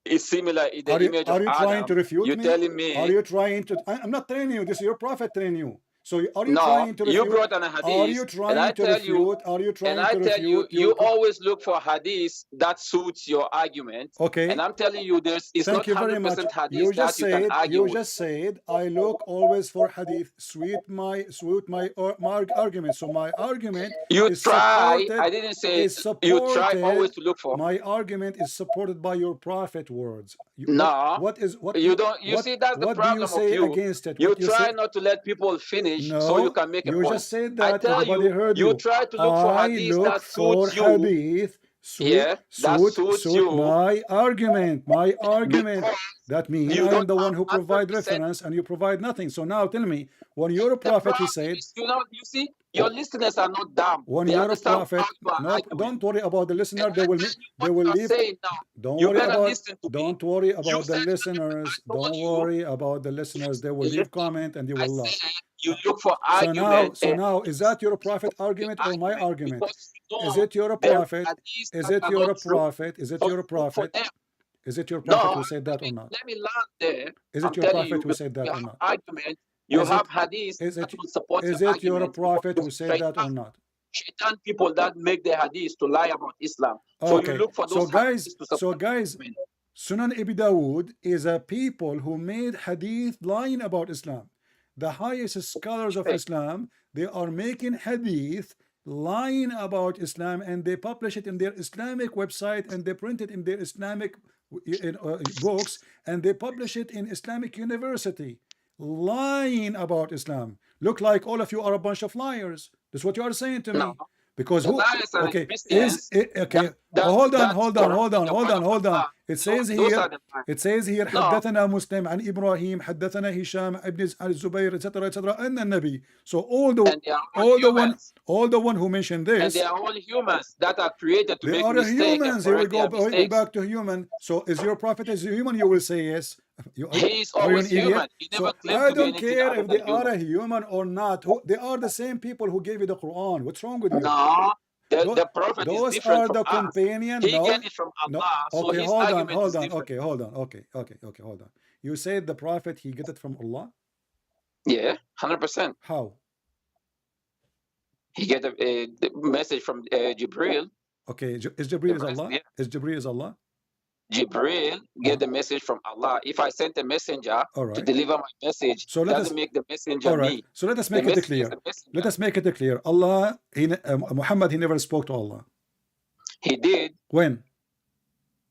is similar in the image of Adam. Are you trying to refute me? You're telling me. Are you trying to? I'm not telling you. This is your prophet telling you. So are you trying to refute? You brought an hadith. Are you trying to refute? Are you trying to refute? And I tell you, you always look for hadith that suits your argument. Okay. And I'm telling you, it's not 100% hadith you can argue. You just said I look always for hadith suit my argument. So my argument is supported. I didn't say you try always to look for. My argument is supported by your prophet words. What you don't. You see, that's the problem of you. Against it? You try not to let people finish. So you can make a point. You just said that. I tell you try to look for hadith that suits you. Hadith suit you. My argument. That means I am the one who provide reference and you provide nothing. So now tell me, when your prophet he said, you see, your listeners are not dumb. When your prophet, don't worry about the listener. They will leave. Don't worry about the listeners. Don't worry about the listeners. They will leave comment and you will laugh. You look for argument. So now, is that your prophet argument or my argument? Is it your prophet? Is it your prophet? Is it your prophet? Is it your prophet who said that or not? Let me land there. Is it your prophet who said that or not? Argument. You have hadith. Is it your prophet who said that or not? Shaitan people that make the hadith to lie about Islam. So you look for those So guys, Sunan Abi Dawud is a people who made hadith lying about Islam. The highest scholars of Islam, they are making hadith lying about Islam, and they publish it in their Islamic website, and they print it in their Islamic books, and they publish it in Islamic university, lying about Islam. Look like all of you are a bunch of liars. That's what you are saying to me. Because who? Okay, hold on. It says here, حدثنا مسلم عن إبراهيم حدثنا هشام ابن الزبير etc. أن النبي. So all the one who mentioned this, and they are all humans that are created to make mistakes. Humans. Here we go back to human. So is your prophet is human? You will say yes. He is always human. He never claimed I to be don't anything care other if they than are human. a human or not. They are the same people who gave you the Quran. What's wrong with you? No, the prophet is Those different are from the us. companion. He No, get it from Allah. So okay, his hold on. argument is different. Okay, hold on. Okay, hold on. You said the prophet he get it from Allah? Yeah, 100%. How? He get a message from Jibril. Okay, is Jibril is Allah? Yeah. Is Jibril is Allah? Jibril get the message from Allah. If I sent a messenger to deliver my message, so doesn't make the messenger me. So let us make it clear. Let us make it clear. Allah, Muhammad, he never spoke to Allah. He did. When?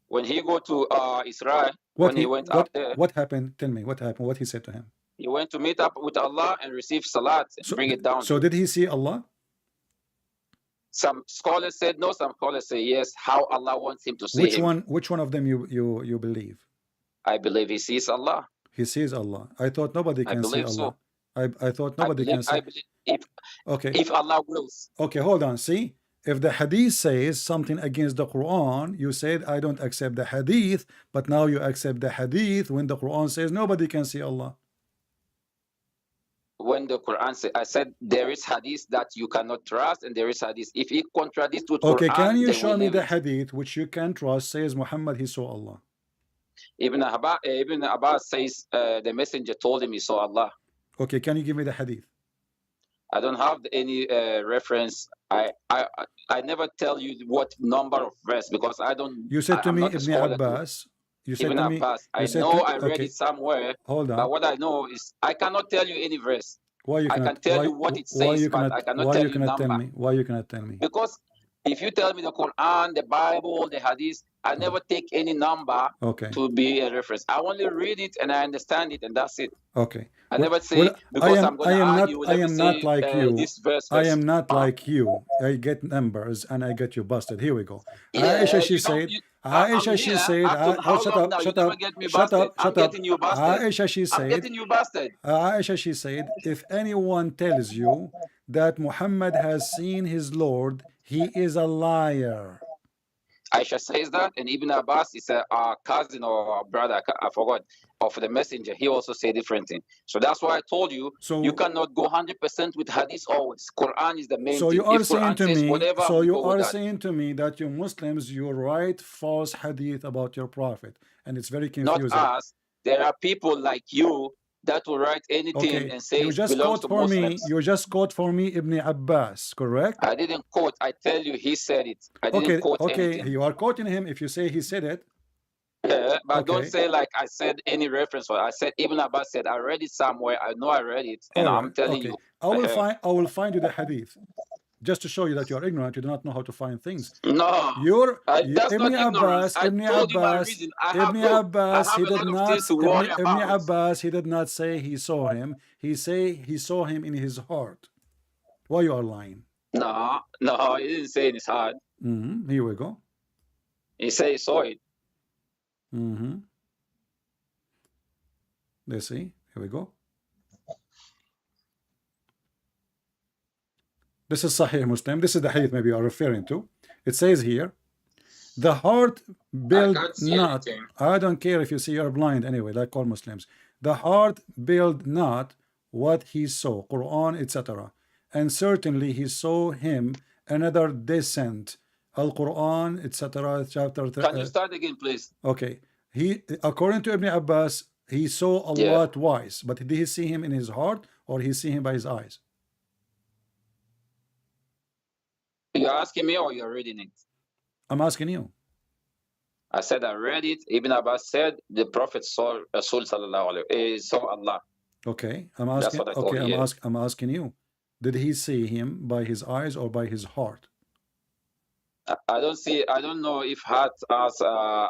When he go to Israel, when he went up there. What happened? Tell me, what happened? What he said to him? He went to meet up with Allah and receive salat and bring it down. So did he see Allah? Some scholars said no, some scholars say yes. How Allah wants him to see him. Which one of them you believe? I believe he sees Allah. He sees Allah. I thought nobody can see Allah. I thought nobody can see. I believe if Allah wills. Okay, hold on. See, if the hadith says something against the Quran, you said I don't accept the hadith, but now you accept the hadith when the Quran says nobody can see Allah. When the Quran said, I said there is hadith that you cannot trust, and there is hadith. If it contradicts with Quran, can you show me the hadith which you can trust says Muhammad he saw Allah? Ibn Abbas says the messenger told him he saw Allah. Okay, can you give me the hadith? I don't have any reference. I never tell you what number of verse because I don't. You said to me Ibn Abbas. You said to me, I know I read it somewhere. Hold on. But what I know is I cannot tell you any verse. Why you cannot? I can tell you what it says, but I cannot tell you number. Why you cannot tell me? Because if you tell me the Quran, the Bible, the Hadith, I never take any number to be a reference. I only read it and I understand it, and that's it. Okay. I never say because I'm going to argue. I am not like you. This verse. I am not like you. I get numbers and I get you busted. Here we go. Aisha, she said. Aisha, she said. Shut up. Aisha, she said. I'm getting you busted. Aisha, she said. If anyone tells you that Muhammad has seen his Lord, he is a liar. Aisha says that, and Ibn Abbas is a cousin or a brother, I forgot, of the messenger. He also said different thing. So that's why I told you, you cannot go 100% with hadith always. Quran is the main thing. You are saying to me, saying to me that you Muslims, you write false hadith about your prophet, and it's very confusing. Not us. There are people like you that will write anything and say you just belongs to Muslims. You just quote for me Ibn Abbas, correct? I didn't quote. I tell you, he said it. I didn't quote anything. You are quoting him if you say he said it. Yeah, but don't say like I said any reference. I said Ibn Abbas said I read it somewhere. I know I read it, and I'm telling you. I will find you the hadith. Just to show you that you are ignorant, you do not know how to find things. No, that's Ibn not Abbas, Ibn Abbas, he did not say he saw him. He saw him in his heart. Why you are lying? No, he didn't say in his heart. Here we go. He said he saw it. Let's see. Here we go. This is Sahih Muslim. This is the hadith maybe you are referring to. It says here, the heart build not. I don't care if you see you're blind anyway, like all Muslims. The heart build not what he saw, Quran, etc. And certainly he saw him another descent, Al-Quran, etc. Chapter. Can you start again, please? Okay. According to Ibn Abbas, he saw Allah twice, but did he see him in his heart or he see him by his eyes? You're asking me or you're reading it? I'm asking you. I said I read it. Ibn Abbas said the Prophet saw Rasul sallallahu alaihi saw Allah. Okay, I'm asking. I'm asking you. Did he see him by his eyes or by his heart? I don't know if heart has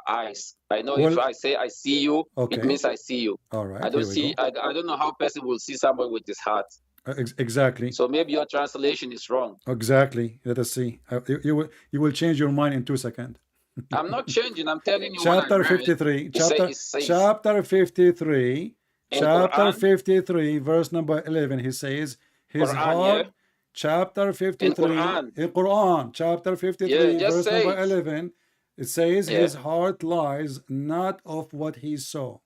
eyes. I know if I say I see you, it means I see you. All right. I don't know how a person will see somebody with his heart. Exactly. So maybe your translation is wrong. Exactly. Let us see. You will change your mind in 2 seconds. I'm not changing. I'm telling you what I Chapter read. 53. It says, Chapter 53. in Chapter Quran, 53, verse number 11. He says, his Quran, heart. yeah? Chapter 53. Quran. In Quran. Chapter 53, Yeah, just verse say number it. 11. It says, Yeah. his heart lies not of what he saw.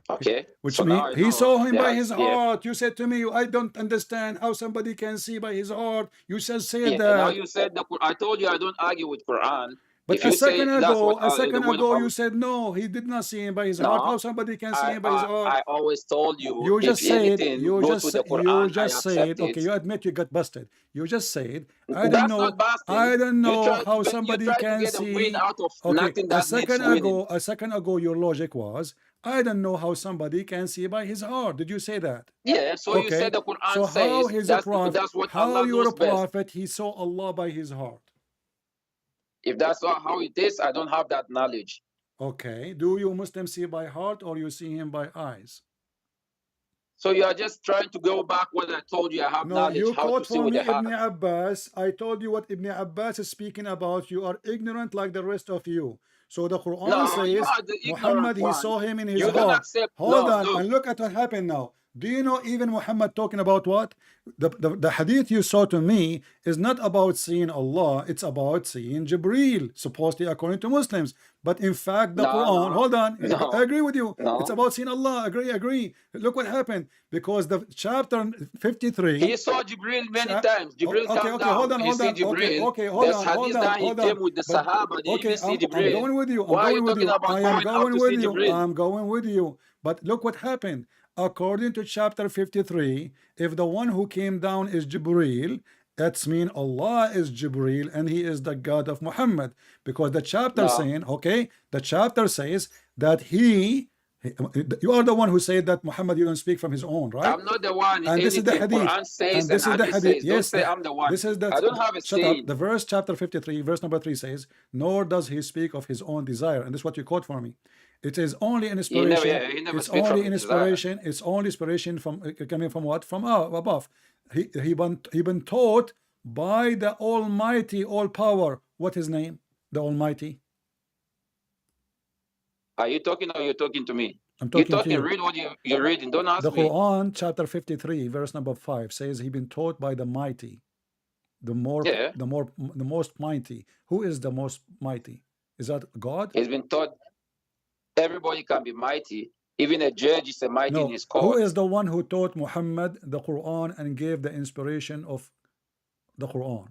Okay. Which So now means I he know saw him the by heart- his yeah. heart. You said to me, I don't understand how somebody can see by his heart. You just said Yeah, now that. you said I told you I don't argue with Quran. But If you say that's what a second the word of ago, you Allah. said no, he did not see him by his heart. No, How somebody can see him by his heart? I always told you, You just if said, anything, go to the Quran, I accept okay, it. you admit you got busted. You just said, That's not busting. I don't know how You somebody try to can get a win see. out of Okay, nothing that needs winning. a second ago, your logic was, I don't know how somebody can see by his heart. Did you say that? Yeah, so you Okay, said the Quran so how says he's a prophet? that's what How Allah you're a knows best. prophet? He saw Allah by his heart. If that's not how it is, I don't have that knowledge. Okay, do you Muslims see by heart or you see him by eyes? So you are just trying to go back what I told you. I have No, knowledge you how quote to see for with me the heart. Ibn Abbas. I told you what Ibn Abbas is speaking about. You are ignorant like the rest of you. So the Quran No, you says are the ignorant Muhammad, he one. saw him in his You don't heart. accept. Hold No, on, look. and look at what happened now. Do you know even Muhammad talking about what? The hadith you saw to me is not about seeing Allah, it's about seeing Jibreel, supposedly according to Muslims. But in fact, the No, Quran, no, hold on, no, I agree with you. no. It's about seeing Allah. Agree. Look what happened. Because the chapter 53. He saw Jibril many times. Jibril Okay, come down. hold on. You see Jibril. Okay, hold on. He came with the But Sahaba. They okay, even see I'm Jibril. going with you. Why are you talking about I am going out going to with see you. Jibril? I'm going with you. But look what happened. According to chapter 53, if the one who came down is Jibril, that's mean Allah is Jibril and he is the God of Muhammad. Because the chapter No. saying, okay, the chapter says that you are the one who said that Muhammad didn't speak from his own, right? I'm not the one. And this is the hadith. Quran says And this is the Hadith hadith. says. Yes, Don't say I'm the one. this is the. I don't have a Shut saying. up. The verse, chapter 53, verse number 3 says, "Nor does he speak of his own desire." And this is what you quote for me. It is only an inspiration. He never It's speak only from an his desire. inspiration. It's only inspiration from coming from what? From above. He been taught by the Almighty, all power. What his name? The Almighty. Are you talking or you're talking to me? I'm talking to you. Read what you're reading. Don't ask The me. Quran, chapter 53, verse number 5 says he been taught by the mighty, the most mighty. Who is the most mighty? Is that God? He's been taught everybody can be mighty. Even a judge is a mighty in his court. Who is the one who taught Muhammad the Quran and gave the inspiration of the Quran?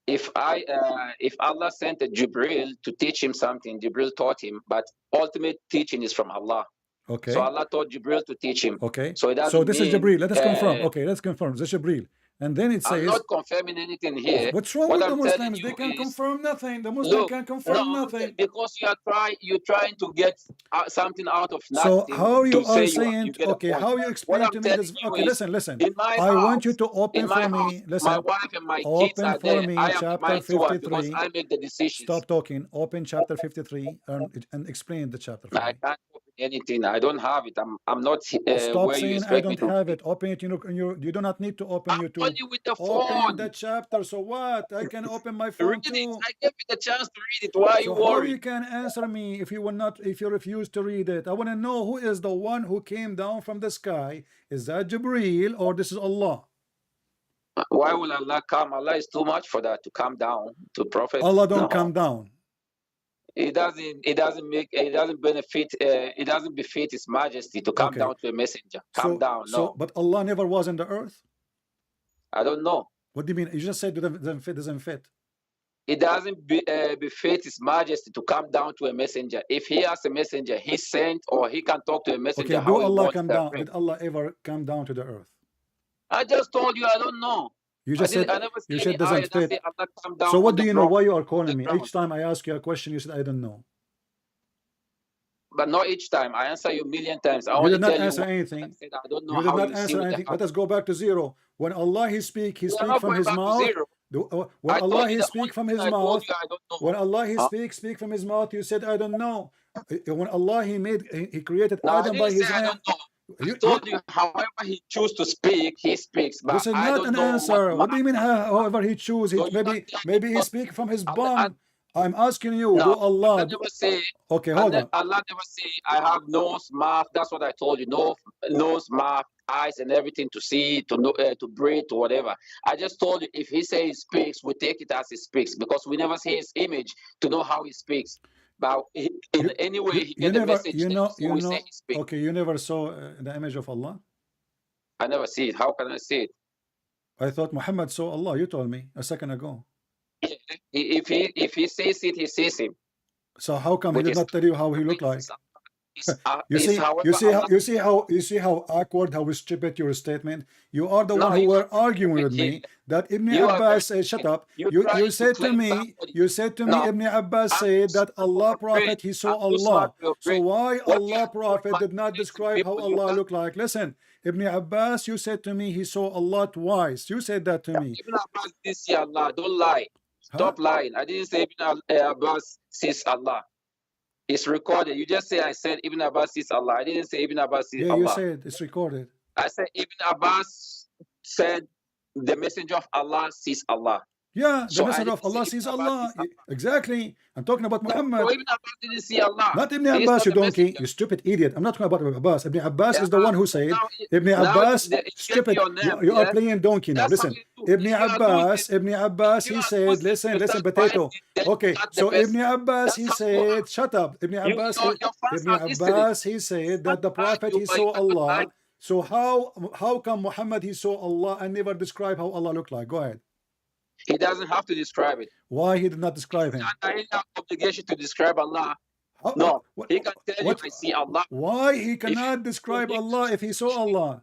If Allah sent a Jibril to teach him something, Jibril taught him, but ultimate teaching is from Allah. Okay. So Allah taught Jibril to teach him. Okay. So this is Jibril. Let us confirm. Okay, let's confirm. This is Jibril. And then it says, I'm not confirming anything here. What's wrong with the Muslims? They can confirm nothing. The Muslim can confirm nothing. Because you're trying to get something out of nothing. So how you are saying, okay, how you explain to me this? Okay, listen. I want you to open for me. Listen. My wife and my open kids are for there. me I am chapter 53. because I make the decisions. Stop talking. Open chapter 53 and explain the chapter. I can't open anything. I don't have it. I'm not Stop where saying you I expect me don't to. have it. Open it. You do not need to open I'm YouTube. only with the Open phone. the chapter. So what? I can open my phone Read too. it. I gave you the chance to read it. Why are you So how worried? you can answer me if you will not, if you refuse to read it? I want to know who is the one who came down from the sky. Is that Jibreel or this is Allah? Why will Allah come? Allah is too much for that to come down to Prophet. Allah don't come down. It doesn't benefit. It doesn't befit His Majesty to come down to a messenger. Come down. No. But Allah never was in the earth. I don't know. What do you mean? You just said it doesn't fit. It doesn't befit His Majesty to come down to a messenger. If He has a messenger, He sent or He can talk to a messenger. Okay, do Allah come down? Did Allah ever come down to the earth? I just told you I don't know. You just said it doesn't fit. So what do you know? Why you are calling me? Each time I ask you a question, you said I don't know. But not each time. I answer you a million times. You did not answer anything. I don't know you did not answer anything. Let us go back to zero. When Allah He speak from His mouth. When Allah He speak from His mouth. When Allah He speak from His mouth, you said I don't know. When Allah He created Adam by His hand. told you, however he chooses to speak, he speaks. But this is I not don't an know answer. What do you mean, matter. however he chooses? So you Maybe can't tell me maybe he because speaks from his Allah, bond. I'm asking you, no, do Allah Allah? never say. Okay, hold on. Allah never say, I have nose, mouth. That's what I told you. No, nose, mouth, eyes, and everything to see, to know, to breathe, to whatever. I just told you, if he say he speaks, we take it as he speaks because we never see his image to know how he speaks. But in any way, he get the never, message. So we say he speaks. okay, you never saw the image of Allah? I never see it. How can I see it? I thought Muhammad saw Allah. You told me a second ago. If he says it, he sees him. So how come he did not tell you how he looked like? You see how awkward, how stupid your statement. You are the one who were arguing with me that Ibn Abbas said, shut up. You said to me, Ibn Abbas said that Allah Prophet, he saw Allah. So why Allah Prophet did not describe how Allah looked like? Listen, Ibn Abbas, you said to me he saw Allah twice. You said that to me. Ibn Abbas didn't see Allah. Don't lie. Stop lying. I didn't say Ibn Abbas sees Allah. It's recorded. You just say I said Ibn Abbas sees Allah. I didn't say Ibn Abbas sees Allah. Yeah, you said it's recorded. I said Ibn Abbas said the messenger of Allah sees Allah. Yeah, the messenger of Allah sees Allah. Exactly. I'm talking about Muhammad. So Ibn Abbas didn't see Allah. Not Ibn Abbas, you donkey, you stupid idiot. I'm not talking about Ibn Abbas. Ibn Abbas is the one who said, Ibn Abbas, stupid, you are playing donkey now. Listen, Ibn Abbas, he said, listen, potato. Okay, so Ibn Abbas, he said, shut up. Ibn Abbas, he said that the Prophet, he saw Allah. So how come Muhammad, he saw Allah and never describe how Allah looked like? Go ahead. He doesn't have to describe it. Why he did not describe him? He has obligation to describe Allah. No, he can tell you I see Allah. Why he cannot describe Allah if he saw Allah?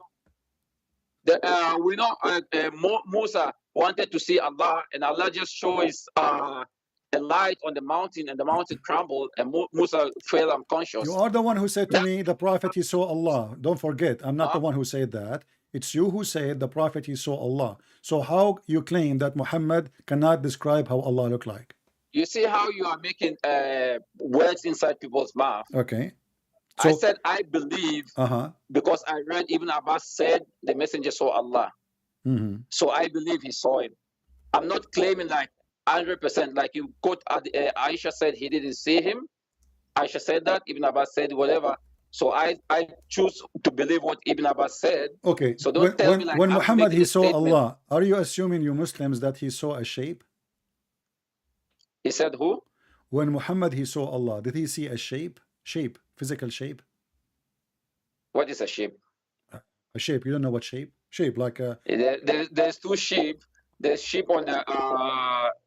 We know Musa wanted to see Allah, and Allah just shows a light on the mountain, and the mountain crumbled, and Musa fell unconscious. You are the one who said to me, the Prophet, he saw Allah. Don't forget, I'm not the one who said that. It's you who said the Prophet, he saw Allah. So how you claim that Muhammad cannot describe how Allah looked like? You see how you are making words inside people's mouth. Okay. So, I said I believe because I read Ibn Abbas said the messenger saw Allah. So I believe he saw him. I'm not claiming like 100%. Like you quote Aisha said he didn't see him. Aisha said that. Ibn Abbas said whatever. So I choose to believe what Ibn Abbas said. Okay. So don't tell me like when Muhammad he saw Allah, are you assuming, you Muslims, that he saw a shape? He said who? When Muhammad he saw Allah, did he see a shape? Shape, physical shape? What is a shape? A shape. You don't know what shape? Shape like a... There's two sheep. There's sheep on the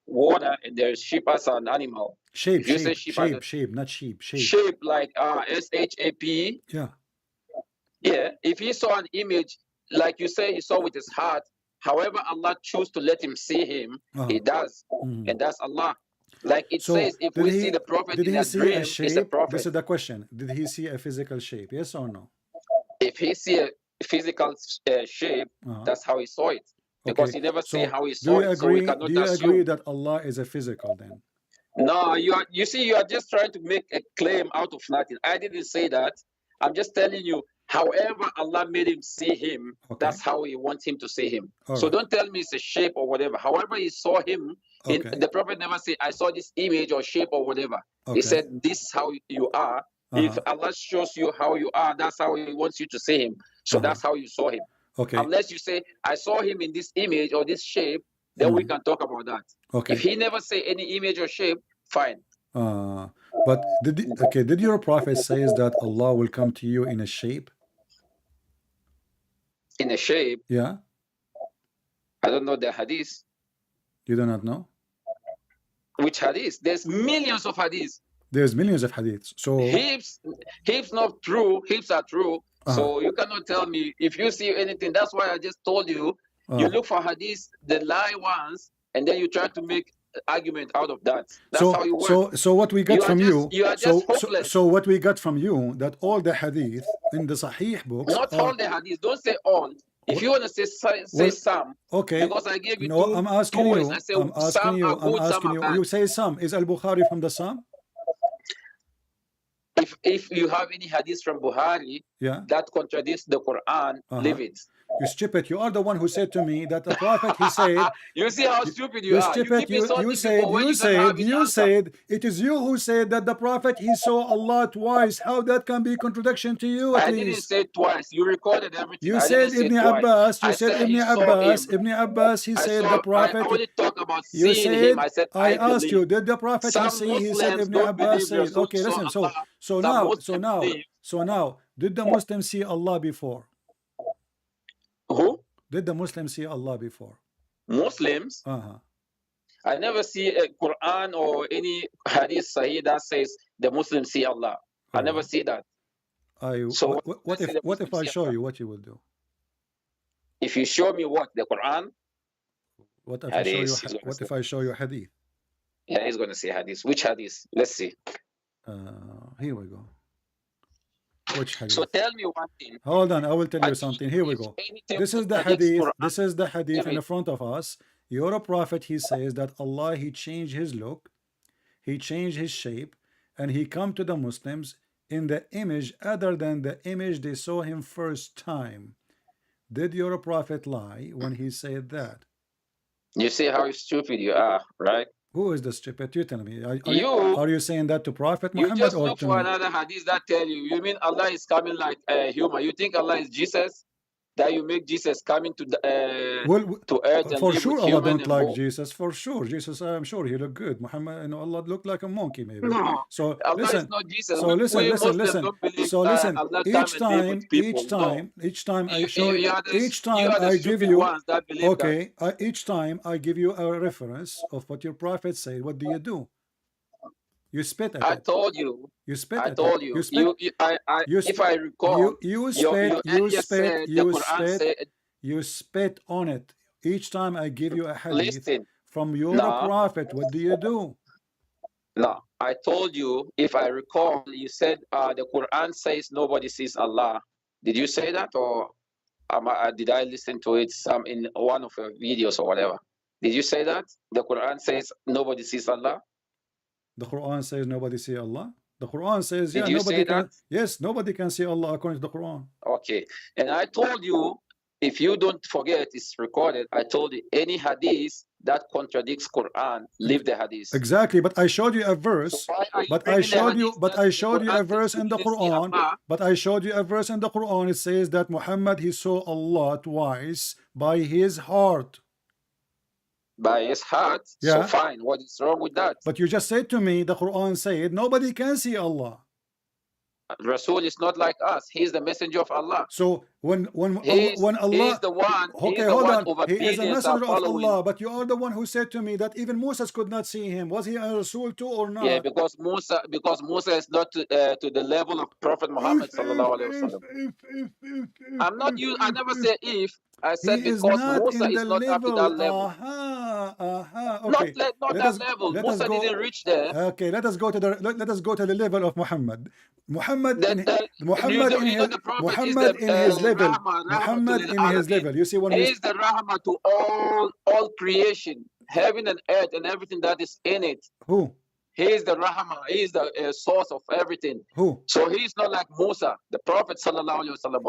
water, and there's sheep as an animal. Shape, shape, not sheep. Shape. Shape like S-H-A-P. Yeah. Yeah. If he saw an image, like you say, he saw with his heart. However, Allah chose to let him see him. He does, and that's Allah. Like it says, if we see the Prophet in a dream, it's a prophet. This is the question. Did he see a physical shape? Yes or no? If he see a physical shape, that's how he saw it. Because he never say how he saw it. So we cannot do you agree that Allah is a physical then? No, you see, you are just trying to make a claim out of nothing. I didn't say that. I'm just telling you, however Allah made him see him, that's how he wants him to see him. So don't tell me it's a shape or whatever. However he saw him, the Prophet never said, I saw this image or shape or whatever. He said, this is how you are. If Allah shows you how you are, that's how he wants you to see him. So that's how you saw him. Unless you say, I saw him in this image or this shape, then we can talk about that. If he never say any image or shape, fine. But did your prophet says that Allah will come to you in a shape? In a shape? Yeah. I don't know the hadith. You do not know? Which hadith? There's millions of hadiths. There's millions of hadiths. So heaps not true, heaps are true. So you cannot tell me if you see anything. That's why I just told you, you look for hadiths, the lie ones, and then you try to make argument out of that. That's how you work. So what we got from you, so what we got from you, that all the hadith in the Sahih books, not all the hadith, don't say all. If you want to say some, because I gave you I'm asking you. You say some. Is Al-Bukhari from the some? If you have any hadith from Buhari that contradicts the Quran, leave it. You stupid! You are the one who said to me that the Prophet, he said. You see how stupid you are. Stupid! You said it is you who said that the Prophet, he saw Allah twice. How that can be contradiction to you? I didn't say twice. You recorded everything. You said Ibn Abbas. You said Ibn Abbas. Ibn Abbas. He said the Prophet. I only talk about you seeing said. him. I said I asked you, did the Prophet see? He said Ibn Abbas said. Okay, listen. So now, did the Muslims see Allah before? Who? Did the Muslims see Allah before? Muslims? I never see a Quran or any hadith sahih that says the Muslims see Allah. I never see that. So what if I show you what you will do? If you show me what? The Quran? What if I show you hadith? Yeah, he's going to say hadith. Which hadith? Let's see. Here we go. Which hadith? So tell me one thing. Hold on, I will tell you something. Here we go. This is the hadith. This is the hadith in front of us. Your Prophet, he says that Allah, he changed his look, he changed his shape, and he come to the Muslims in the image other than the image they saw him first time. Did your Prophet lie when he said that? You see how stupid you are, right? Who is the stupid? You tell me. Are you saying that to Prophet Muhammad? You just look for another hadith that tell you. You mean Allah is coming like a human? You think Allah is Jesus? That you make Jesus coming to earth? For sure, Allah don't like Jesus. For sure, Jesus. I'm sure he look good. Muhammad and Allah look like a monkey, maybe. No, so Allah listen. Is not Jesus. So listen. So listen. Each time I show you. Each time I give you. Okay. Each time I give you a reference of what your Prophet said. What do you do? You spit at it. I told you. You spit at it. I told you. If I recall, you spit on it. Each time I give you a hadith from your Prophet, what do you do? No, I told you, if I recall, you said the Quran says nobody sees Allah. Did you say that, or did I listen to it in one of your videos or whatever? Did you say that? The Quran says nobody sees Allah? The Quran says nobody see Allah. The Quran says, yeah, nobody can. Yes, nobody can see Allah according to the Quran. Okay, and I told you, if you don't forget, it's recorded. I told you any hadith that contradicts Quran, leave the hadith. Exactly, but I showed you a verse. So but I showed you a verse in the Quran. But I showed you a verse in the Quran. It says that Muhammad, he saw Allah twice by his heart. By his heart, yeah. So fine. What is wrong with that? But you just said to me, the Quran said nobody can see Allah. Rasul is not like us. He is the messenger of Allah. So when Allah, he is the one. Okay, hold on. He is a messenger of Allah. But you are the one who said to me that even Moses could not see him. Was he a Rasul too or not? Yeah, because Musa is not to the level of Prophet Muhammad sallallahu alaihi wasallam. I never say if. I said because Musa is not up to that level. Okay. Not that level. Musa didn't reach there. Okay, let us go to the level of Muhammad. Muhammad in his level. You see, when he is the rahmah to all creation, heaven and earth and everything that is in it. Who? He is the rahmah. He is the source of everything. Who? So he is not like Musa, the Prophet sallallahu alaihi wasallam.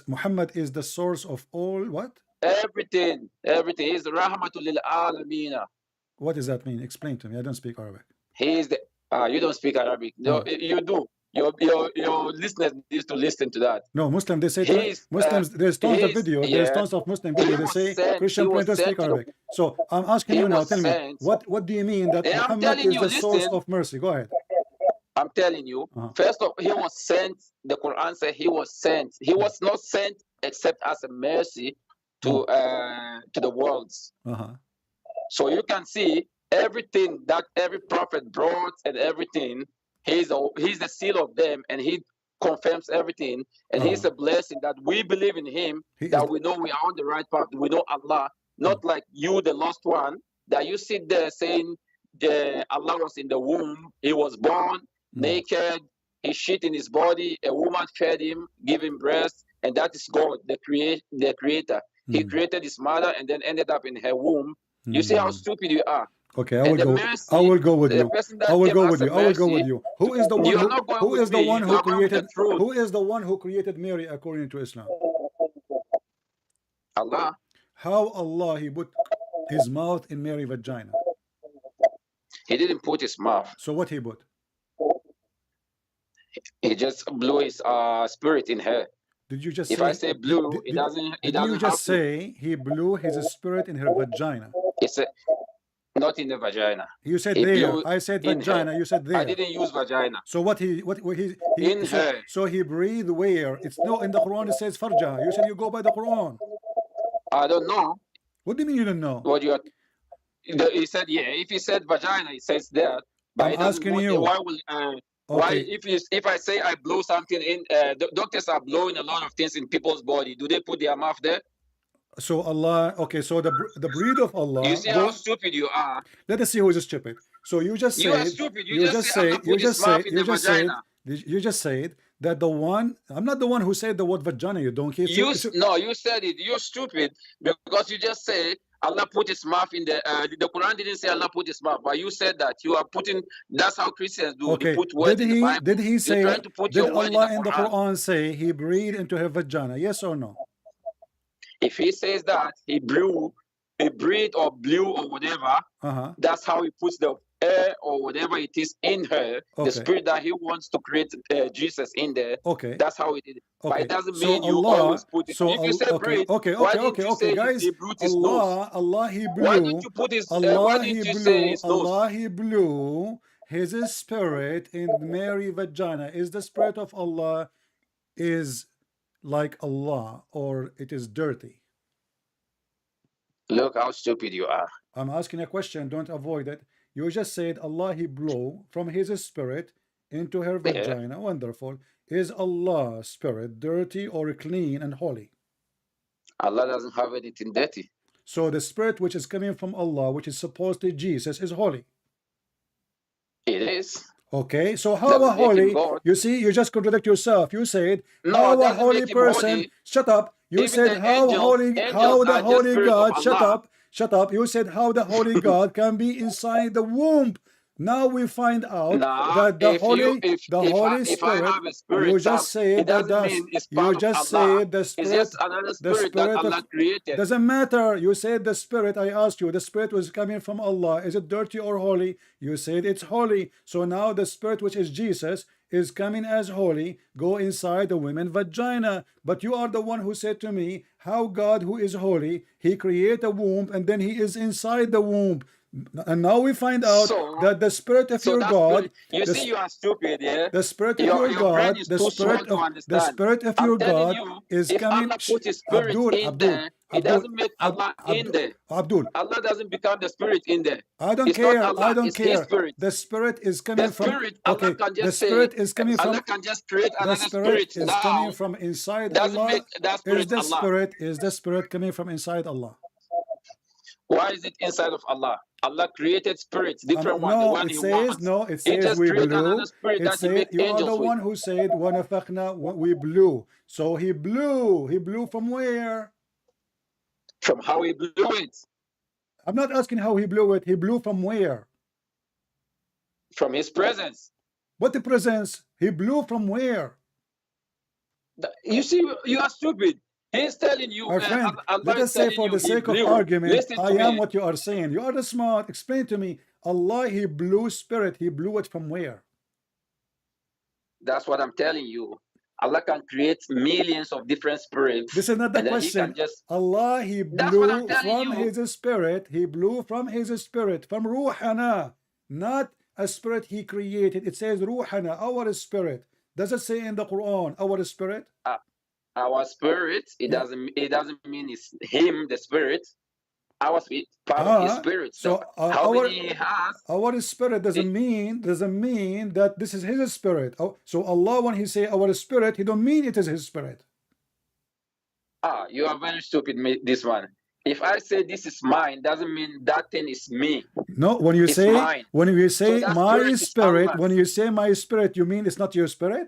Muhammad is the source of all what? Everything. He is the rahmatul lil alameen. What does that mean? Explain to me. I don't speak Arabic. He is the. You don't speak Arabic. No, you do. Your listeners need to listen to that. No, Muslim, they say Muslims, there's tons of videos, there's tons of Muslim videos, they say Christian printers speak Arabic. So I'm asking you now, tell me, what do you mean that Muhammad is the source of mercy? Go ahead. I'm telling you, first of all, he was sent, the Quran says he was sent. He was not sent except as a mercy to the worlds. So you can see everything that every prophet brought and everything. He's the seal of them, and he confirms everything. And he's a blessing that we believe in him, that we know we are on the right path. We know Allah, not like you, the lost one, that you sit there saying Allah was in the womb. He was born naked. He shit in his body. A woman fed him, gave him breast, and that is God, the creator. He created his mother and then ended up in her womb. You see how stupid you are. Okay, I And will the go. mercy, I will go with the you. person that I will came go as with a you. I will go mercy, with you. Who is the one you are who? not going Who with is the me. one You who are going with the created? truth. Who is the one who created Mary according to Islam? Allah. How Allah he put his mouth in Mary's vagina? He didn't put his mouth. So what he put? He just blew his spirit in her. Did you just If say? I say blew, it doesn't you just have to. say he blew his spirit in her vagina? It's not in the vagina. You said He there. blew I said in vagina. her. You said there. I didn't use vagina. So what he In her. so he breathed where? It's no in the Quran. It says farja. You said you go by the Quran. I don't know What do you mean you don't know? what you are. He said, yeah. If he said vagina, it says there. But I'm it doesn't. asking you. Why will? Why Okay. if I say I blow something in? The doctors are blowing a lot of things in people's body. Do they put their mouth there? So Allah. Okay. So the breed of Allah. You see how stupid you are. Let us see who is stupid. So you just said. You are stupid. You just say Allah put his mouth in the vagina. You just said that the one. I'm not the one who said the word vagina. You don't care. No, you said it. You're stupid because you just say Allah put his mouth in the. The Quran didn't say Allah put his mouth, but you said that. You are putting. That's how Christians do. Okay. They put words in the Bible. Did he say? You're trying to put Did your word Allah in the Quran say he breathed into her vagina? Yes or no? If he says that he breathed or blew or whatever, that's how he puts the air or whatever it is in her, the spirit that he wants to create Jesus in there. Okay. That's how it is. Okay. But it doesn't So mean you Allah, always put it. so if you say breathe, guys. he blew his nose? Allah he blew. Why didn't you put his? Allah why he didn't you blew. say his nose? Allah he blew his spirit in Mary vagina. Is the spirit of Allah is like Allah or it is dirty? Look how stupid you are. I'm asking a question. Don't avoid it. You just said Allah he blew from his spirit into her vagina. Wonderful. Is Allah's spirit dirty or clean and holy? Allah doesn't have anything dirty. So the spirit which is coming from Allah, which is supposed to Jesus, is holy. It is. Okay, so how a holy? You see, you just contradict yourself. You said how a holy person. Shut up. You said how holy, how the holy God. Shut up. Shut up. You said how the holy God can be inside the womb. Now we find out that the Holy Spirit, you just said that the Spirit of created. Doesn't matter. You said the Spirit. I asked you, the Spirit was coming from Allah. Is it dirty or holy? You said it's holy. So now the Spirit, which is Jesus, is coming as holy, go inside the woman's vagina. But you are the one who said to me, how God, who is holy, he create a womb and then he is inside the womb. And now we find out that the spirit of your God, you see, you are stupid, yeah. The spirit of your God, the spirit of your God is coming. Allah put his spirit in there. It doesn't make Allah in there. Allah doesn't become the spirit in there. I don't care. I don't care. The spirit is coming from. Okay. The spirit is coming from. Allah can just create another spirit is coming from inside Allah. Is the spirit coming from inside Allah? Why is it inside of Allah? Allah created spirits, different one. No, the one it says no. It says we blew. It says you are the one who said we blew. So he blew. He blew from where? From how he blew it. I'm not asking how he blew it. He blew from where? From his presence. What the presence? He blew from where? You see, you are stupid. He's telling you, my friend, let us say for the sake of argument, I am what you are saying. You are the smart. Explain to me. Allah, he blew spirit. He blew it from where? That's what I'm telling you. Allah can create millions of different spirits. This is not the question. Allah, he blew from his spirit. He blew from his spirit, from Ruhana, not a spirit he created. It says Ruhana, our spirit. Does it say in the Quran, our spirit? Our spirit, it doesn't mean it's him, the spirit. Our spirit, part of his spirit. So how many he has? Our spirit doesn't mean that this is his spirit. So Allah, when he say our spirit, he don't mean it is his spirit. You are very stupid, this one. If I say this is mine, doesn't mean that thing is me. No, when you say mine. When you say so my spirit, when you say my spirit, you mean it's not your spirit?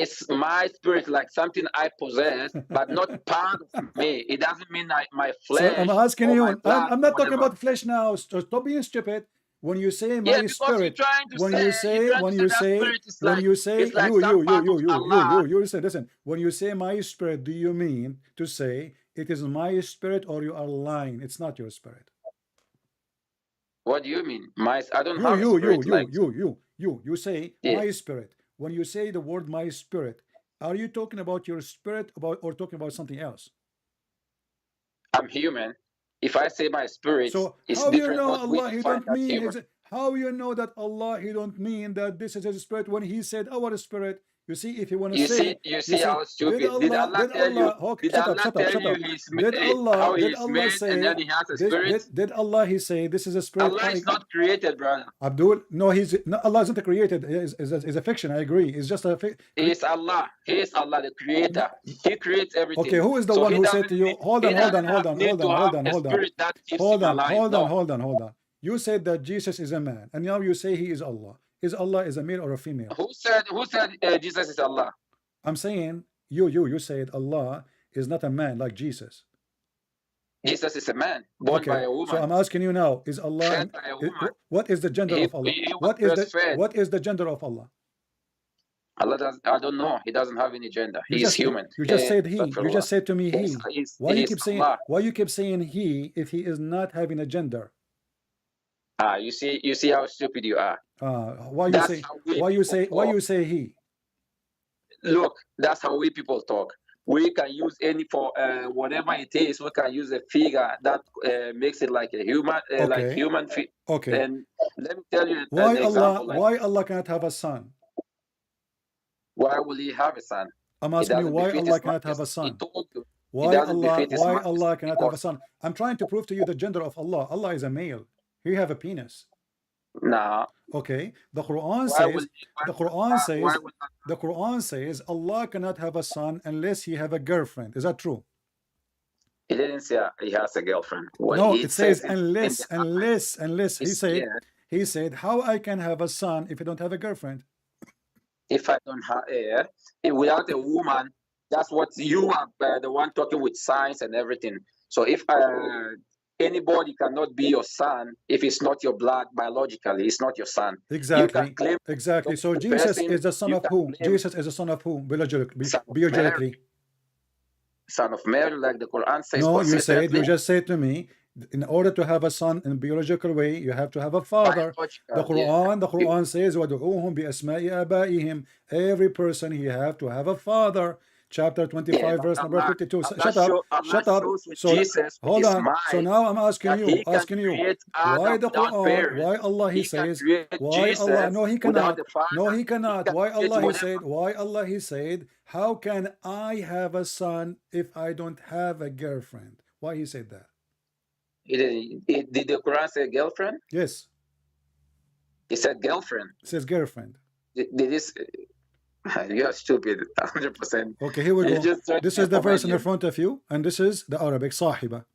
it's my spirit, like something I possess, but not part of me. It doesn't mean my flesh. So I'm asking you, I'm not talking whatever. about flesh now. So stop being stupid. When you say my Yeah, because spirit, you're trying to when say, you say, when you that say, spirit is when like, you say, it's like some part of Allah. you listen. When you say my spirit, do you mean to say it is my spirit, or you are lying? It's not your spirit. What do you mean? I don't have a spirit. You say Yeah. my spirit. When you say the word my spirit, are you talking about your spirit or talking about something else? I'm human. If I say my spirit, So it's how you different know what we Allah? He define don't as mean human. his. How you know that Allah? He don't mean that this is his spirit when he said our spirit. You see, if you want to say, You see how did stupid. Did Allah did tell you? Allah? Okay, Did Allah tell you how he Did is Allah made, and say? then he has a spirit? Did Allah? He say this is a spirit? Allah is not created, brother. Abdul, no, he's no, Allah isn't created. Is a fiction. I agree. It's just a He is Allah. He is Allah, the creator. He creates everything. Okay, who is the So one he who said doesn't to you, need, hold he on, doesn't need to have a spirit that keeps him alive. No. You said that Jesus is a man, and now you say he is Allah. Is Allah is a male or a female? Who said Jesus is Allah? I'm saying you said Allah is not a man like Jesus. Jesus is a man born by a woman. So I'm asking you now, is Allah Fed by a woman. what is the gender of Allah? What is the gender of Allah? Allah does, I don't know. He doesn't have any gender. He's human. You just said he. You just said to me he. Why you keep saying Allah. Why you keep saying he if he is not having a gender? You see how stupid you are. Why you say he? Look, that's how we people talk. We can use any for whatever it is. We can use a figure that makes it like a human, like human. Okay. And let me tell you why an example. Why Allah cannot have a son? Why will he have a son? I'm asking you why Allah cannot have a son. Why Allah cannot have a son? I'm trying to prove to you the gender of Allah. Allah is a male. He have a penis. No. Okay. The Quran says Allah cannot have a son unless he have a girlfriend. Is that true? He didn't say he has a girlfriend. No, it says unless. He said, how I can have a son if I don't have a girlfriend? If I don't have without a woman, that's what you are the one talking with science and everything. So if anybody cannot be your son if it's not your blood biologically, it's not your son. Exactly. So Jesus is the son of who? Jesus is the son of who? Biologically. Son of Mary, like the Quran says. No, you just said to me, in order to have a son in a biological way, you have to have a father. The Quran says, وَدُعُوهُمْ بِأَسْمَاءِ آبَائِهِمْ. Every person he have to have a father. Chapter 25, verse number 52. Shut up. So hold on. So now I'm asking you, why the Quran, why Allah he says, why Allah, no he cannot, why Allah he said, how can I have a son if I don't have a girlfriend? Why he said that? Did the Quran say girlfriend? Yes. It said girlfriend. It says girlfriend. Did this? You're stupid, 100%. Okay, here we go. This is the verse in front of you, and this is the Arabic, Sahiba.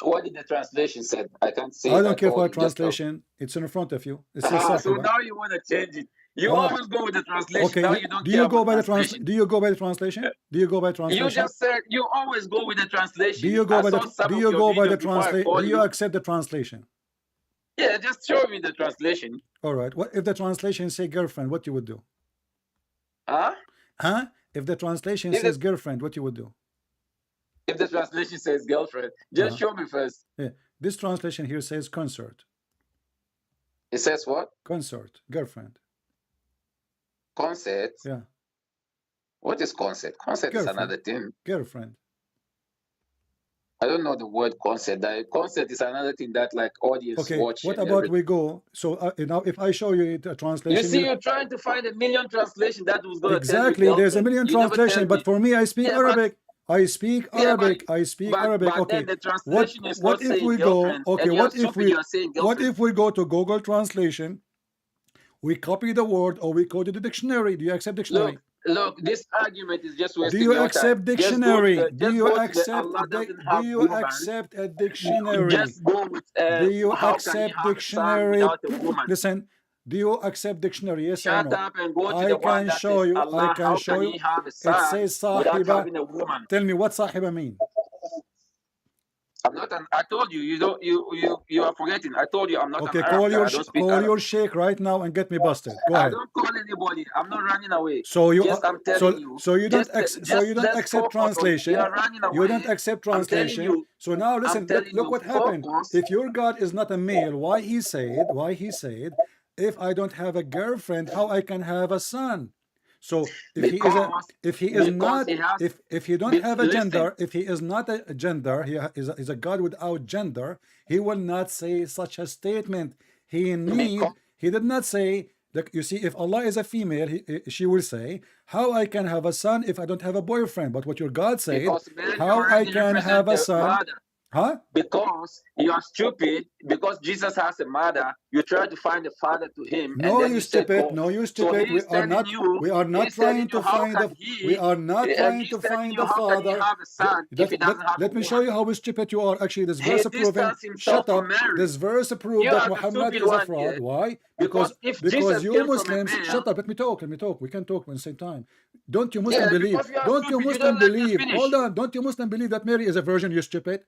What did the translation say? I can't see. I don't care for a translation. It's in front of you. It says Sahiba. So now you want to change it. You always go with the translation. Okay. Now you don't do you go by the translation? Do you go by the translation? You just said you always go with the translation. Do you go by the translation? Do you accept the translation? Yeah, just show me the translation. All right. What if the translation say girlfriend? What you would do? If the translation says girlfriend, what you would do? If the translation says girlfriend, just show me first. Yeah. This translation here says concert. It says what? Concert, girlfriend. Concert? Yeah. What is concert? Concert is another thing. Girlfriend. I don't know the word concert. Concert is another thing that like audience watch. What about we go? So now if I show you a translation. You see, you're trying to find a million translation that was going to exactly. Tell you there's a million translation, but for me, I speak Arabic. I speak Arabic. Okay. What if we go? Okay. What if we go to Google Translation? We copy the word or we go to the dictionary. Do you accept dictionary? Look, this argument is just wasting Do you your accept time. dictionary? Do you accept a dictionary? Just go with do you accept dictionary? Listen, Do you accept dictionary? Yes or Shut no? up and go to I the one can that show says, you. Allah, I can how show can you. he have a It son says without sahiba. having a woman? Tell me what sahiba mean. I'm not an, I told you, you are forgetting. I told you I'm not Okay, an Arab guy. I don't speak call Arab. your sheikh right now and get me busted. Go I ahead. don't call anybody. I'm not running away. So you Just I'm telling you. so you don't Let's accept focus on, translation. you are running away. You don't accept I'm telling translation. you. So now listen, I'm telling look you, what happened. focus. If your God is not a male, why he said, if I don't have a girlfriend, how I can have a son? So if he don't have a gender, if he is not a gender, he is a God without gender, he will not say such a statement. He did not say that. You see, if Allah is a female, she will say, how I can have a son if I don't have a boyfriend? But what your God said, how I can have a son? Huh? Because you are stupid, because Jesus has a mother, you try to find a father to him. No, and then you stupid. No, you stupid. So we are not trying to find the father. Let me show you how stupid you are. Actually, this verse proven. Shut up. This verse proved that Muhammad is a fraud. Why? Because you Muslims. Shut up. Let me talk. We can talk at the same time. Don't you Muslim believe? Don't you Muslim believe? Hold on. Don't you Muslim believe that Mary is a virgin? You stupid.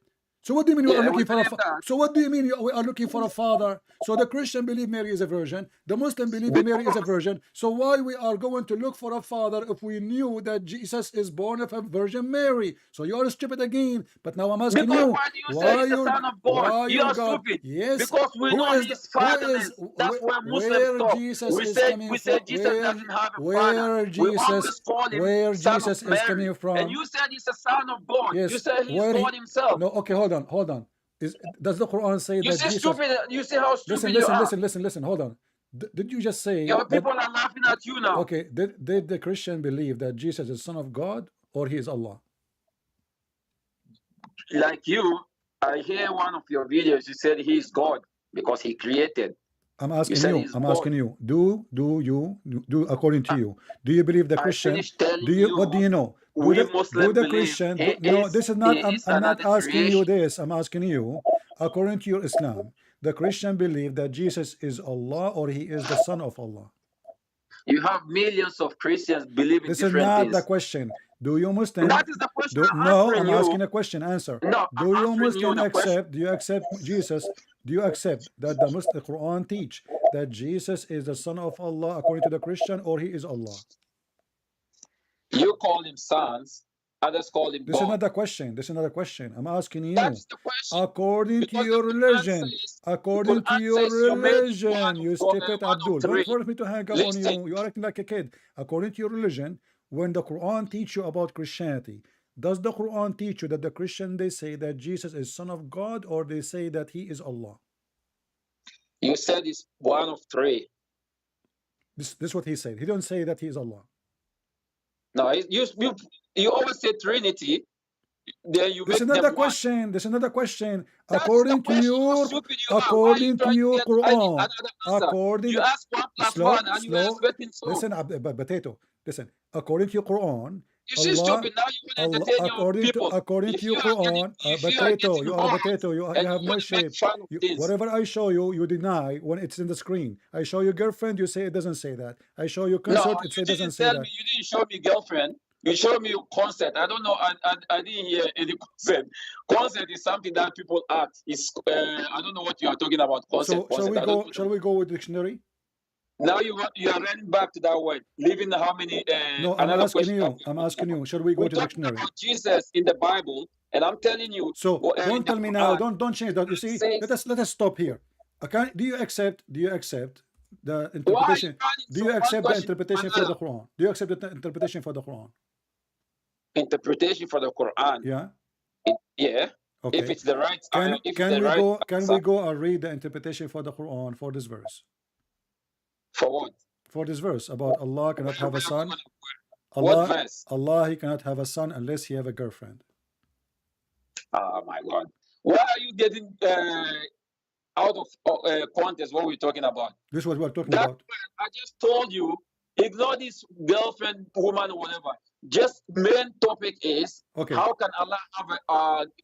So what do you mean you are looking for a So what do you mean we are looking for a father? So the Christian believe Mary is a virgin. The Muslim believe Mary is a virgin. So why we are going to look for a father if we knew that Jesus is born of a Virgin Mary? So you are stupid again. But now I'm asking you, why you son of God? You are God? Stupid. Yes. Because we know his father. That's where Muslims talk. Jesus we is say, coming we say from? Jesus doesn't have a Where father. Jesus? Where Jesus is coming from? And you said he's a son of God. Yes. You said he's God himself. No. Okay. Hold on. Does the Quran say that Jesus? Stupid. You see how stupid you are. Listen. Hold on. Did you just say? Your people are laughing at you now. Okay. Did the Christian believe that Jesus is Son of God or he is Allah? Like you, I hear one of your videos. You said he is God because he created. I'm asking you. Do according to you? Do you believe the Christian? What do you know? Do the Christian? No, this is not. I'm not asking you this. I'm asking you, according to your Islam, the Christian believe that Jesus is Allah or he is the Son of Allah. You have millions of Christians believing this different is not things. The question. Do you Muslim? That is the question. No, I'm asking a question. Answer. No, do you Muslim accept? Do you accept Jesus? Do you accept that the Quran teach that Jesus is the Son of Allah according to the Christian, or he is Allah? You call him sons. Others call him God. This is not the question. This is not a question. I'm asking you. That's the question. According to your religion. According to your religion. You stupid Abdul. Don't force me to hang up on you. You are acting like a kid. According to your religion, when the Quran teach you about Christianity, does the Quran teach you that the Christian, they say that Jesus is Son of God, or they say that he is Allah? You said it's one of three. This is what he said. He don't say that he is Allah. No, you always say Trinity. Then you this is another question. This is another question. According to your Quran. According you ask 1 plus 1 and you are expecting so. Listen, potato. Listen. According to your Quran. You see, stupid. Now you want to entertain your people. According to your Quran, potato. You are a potato. You have no shape. Whatever I show you, you deny when it's in the screen. I show you girlfriend, you say it doesn't say that. I show you concert, it doesn't say that. You didn't show me girlfriend. You showed me concert. I don't know. I didn't hear any concert. Concert is something that people act. It's I don't know what you are talking about. Concert. So shall we go with dictionary? Now you are running back to that word. Leaving how many? No, I'm asking you. Shall we go to dictionary? About Jesus in the Bible, and I'm telling you. So don't tell me now. Don't change that. You see, let us stop here. Okay? Do you accept the interpretation? Do you accept the interpretation for the Quran? Do you accept the interpretation for the Quran? Interpretation for the Quran. Yeah. Yeah. Okay. If it's the right. Can we go and read the interpretation for the Quran for this verse? For what? For this verse about Allah cannot have a son. Allah, he cannot have a son unless he have a girlfriend. Oh my God! Why are you getting out of context what we're talking about? This is what we're talking about. I just told you, ignore this girlfriend, woman, or whatever. Just main topic is how can Allah have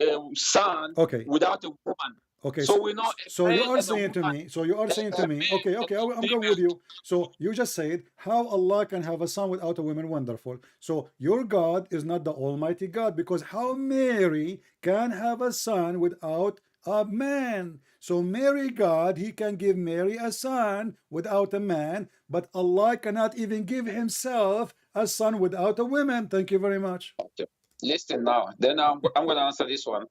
a son without a woman? Okay, So we know so you are saying to me, okay, I'm going with you. So you just said how Allah can have a son without a woman. Wonderful. So your God is not the Almighty God, because how Mary can have a son without a man? So Mary God, he can give Mary a son without a man, but Allah cannot even give himself a son without a woman. Thank you very much. Listen now. Then I'm going to answer this one.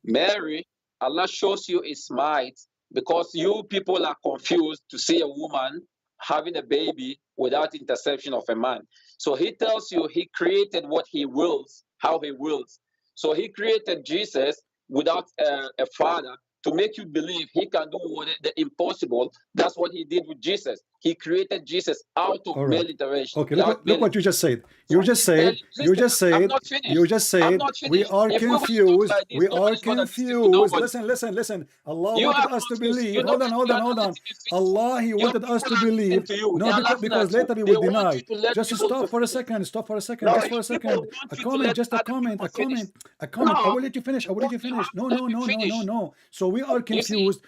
Mary, Allah shows you His might because you people are confused to see a woman having a baby without interception of a man. So He tells you He created what He wills, how He wills. So He created Jesus without a father to make you believe He can do the impossible. That's what He did with Jesus. He created Jesus out of male intervention. Okay, look what you just said. You just said we are confused. We are confused. Listen. Allah wanted us to believe. Hold on. Allah, He wanted us to believe. No, because later He will deny. Just stop for a second. Just for a second. A comment. I will let you finish. No. So we are confused.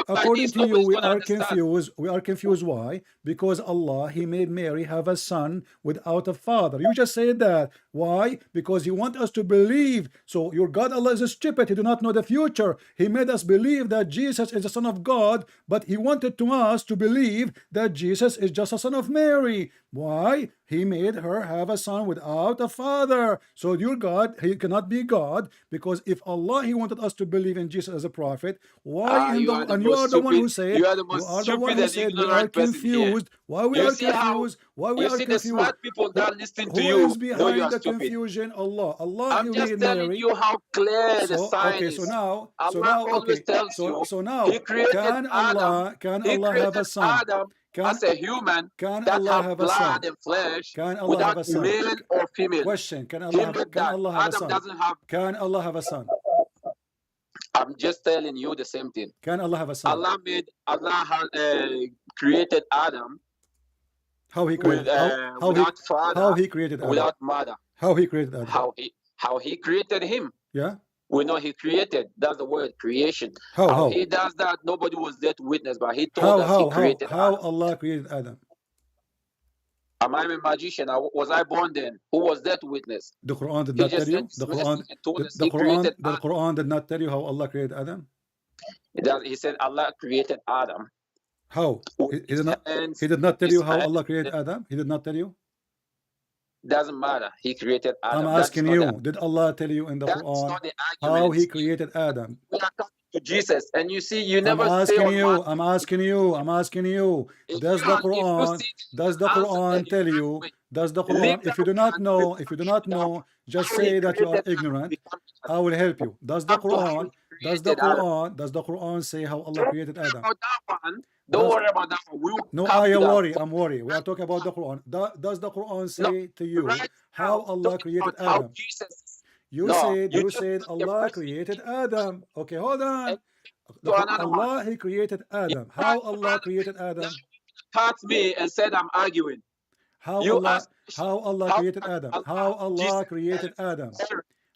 According to you, we are confused. We are confused. Why? Because Allah, He made Mary have a son without a father. You just said that. Why? Because you want us to believe. So your God Allah is stupid. He do not know the future. He made us believe that Jesus is the son of God, but He wanted to us to believe that Jesus is just a son of Mary. Why? He made her have a son without a father. So your God, He cannot be God, because if Allah, He wanted us to believe in Jesus as a prophet, why you are the one who said we are confused. Why we are confused? The smart people that listen to you who is behind the confusion? Allah. I'm just telling you how clear the sign is. So now, He created can Allah have a son? As a human can that Allah have have a son? blood and flesh Can Allah without have a son? male or female. Question: Can Allah have a son? Doesn't have. Can Allah have a son? I'm just telling you the same thing. Can Allah have a son? Allah created Adam. How He created? Without father. How He created Adam? Without mother. How He created Adam? How he created him. Yeah. We know He created. That's the word creation. How He does that? Nobody was there to witness, but He told us He created how Adam. Allah created Adam? Am I a magician? Was I born then? Who was there to witness? The Quran did not tell you. The Quran did not tell you how Allah created Adam. He said Allah created Adam. How? He did not tell you how Allah created Adam. He did not tell you. Doesn't matter. He created Adam. I'm asking you. Did Allah tell you in the Quran how He created Adam? We are talking to Jesus, and you see, you never. I'm asking you. Does the Quran tell you? Does the Quran? If you do not know, just say that you are ignorant. I will help you. Does the Quran say how Allah created Adam? Don't worry about that one. No, I'm worried. We are talking about the Quran. Does the Quran say to you how Allah created Adam? You said Allah created Adam. Okay, hold on. Allah, He created Adam. How Allah created Adam? Cut me and said I'm arguing. How Allah created Adam? How Allah created Adam?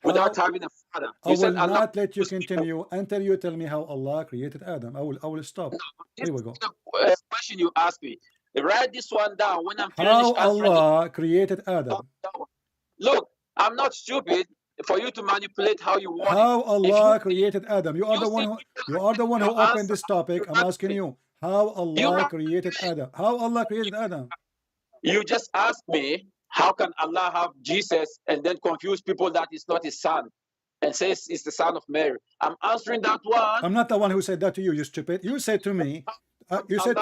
Without having a father. I will not let you continue until you tell me how Allah created Adam. I will stop. Here we go. Question you asked me. Write this one down when I'm finished. How Allah created Adam? Look, I'm not stupid for you to manipulate how you want. How Allah created Adam? You are the one who opened this topic. I'm asking you. How Allah created Adam? How Allah created Adam? You just asked me, how can Allah have Jesus and then confuse people that it's not His son and says it's the son of Mary? I'm answering that one. I'm not the one who said that to you, you stupid. You said to me, you said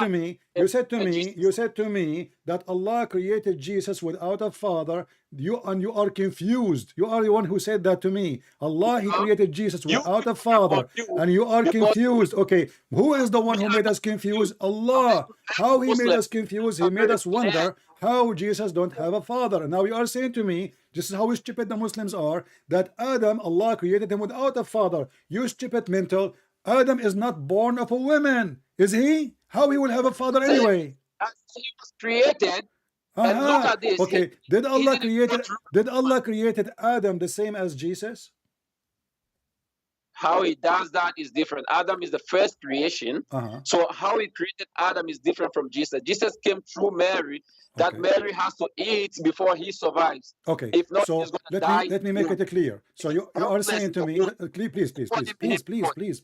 to me that Allah created Jesus without a father. You are confused. You are the one who said that to me. Allah, He created Jesus without a father, and you are confused. Okay, who is the one who made us confused? Allah. How He made us confused? He made us wonder how Jesus don't have a father. And now you are saying to me, this is how stupid the Muslims are, that Adam, Allah created him without a father. You stupid mental. Adam is not born of a woman, is he? How he will have a father anyway? He was created. And look at this. Okay, did Allah created Adam the same as Jesus? how he does that is different. Adam is the first creation. So how he created Adam is different from Jesus. Jesus came through Mary, that Mary has to eat before he survives. Okay. If not, so he's going to die. let me make it clear. So you are saying to me,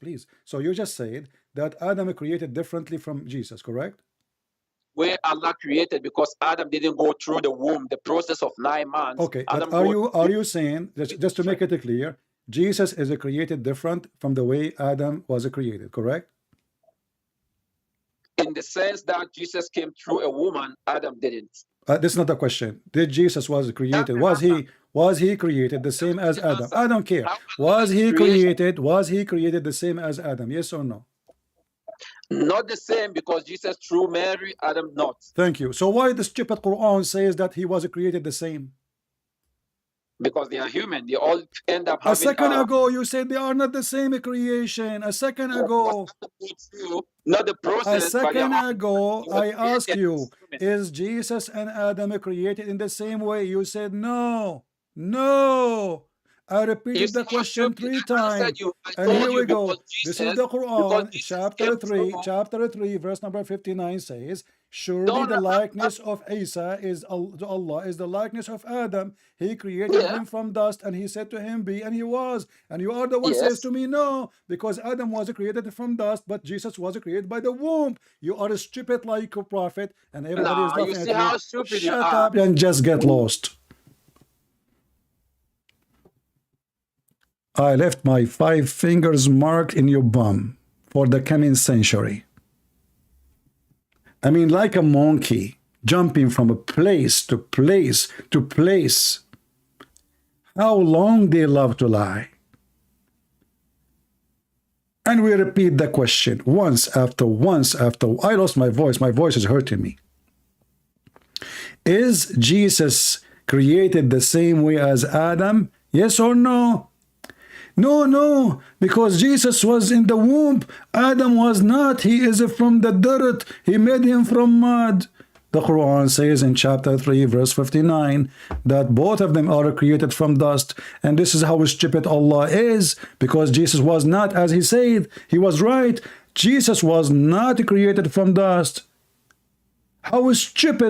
please. So you just said that Adam created differently from Jesus, correct? Where Allah created, because Adam didn't go through the womb, the process of 9 months. Okay, but are you saying, just to make it clear, Jesus is created different from the way Adam was created, correct? In the sense that Jesus came through a woman, Adam didn't. This is not the question. Did Jesus was created? Was he created the same as Adam? I don't care. Was he created the same as Adam? Yes or no? Not the same, because Jesus through Mary, Adam not. Thank you. So why the stupid Quran says that he was created the same? Because they are human. They all end up having... A second ago, you said they are not the same creation. A second ago. Not the process. A second ago, I asked you, is Jesus and Adam created in the same way? You said no. No. I repeated the question 3 times. And here we go. This is the Quran, chapter 3, verse number 59 says, surely the likeness of Isa is to Allah is the likeness of Adam. He created him from dust, and he said to him, be, and he was. And you are the one says to me, no, because Adam was created from dust, but Jesus was created by the womb. You are stupid like a prophet, and everybody is laughing at you. Shut up and just get lost. I left my 5 fingers marked in your bum for the coming century. I mean, like a monkey jumping from a place to place to place. How long they love to lie. And we repeat the question once after. I lost my voice. My voice is hurting me. Is Jesus created the same way as Adam? Yes or no? No, because Jesus was in the womb. Adam was not. He is from the dirt. He made him from mud. The Quran says in chapter 3, verse 59, that both of them are created from dust. And this is how stupid Allah is, because Jesus was not, as he said. He was right. Jesus was not created from dust. How stupid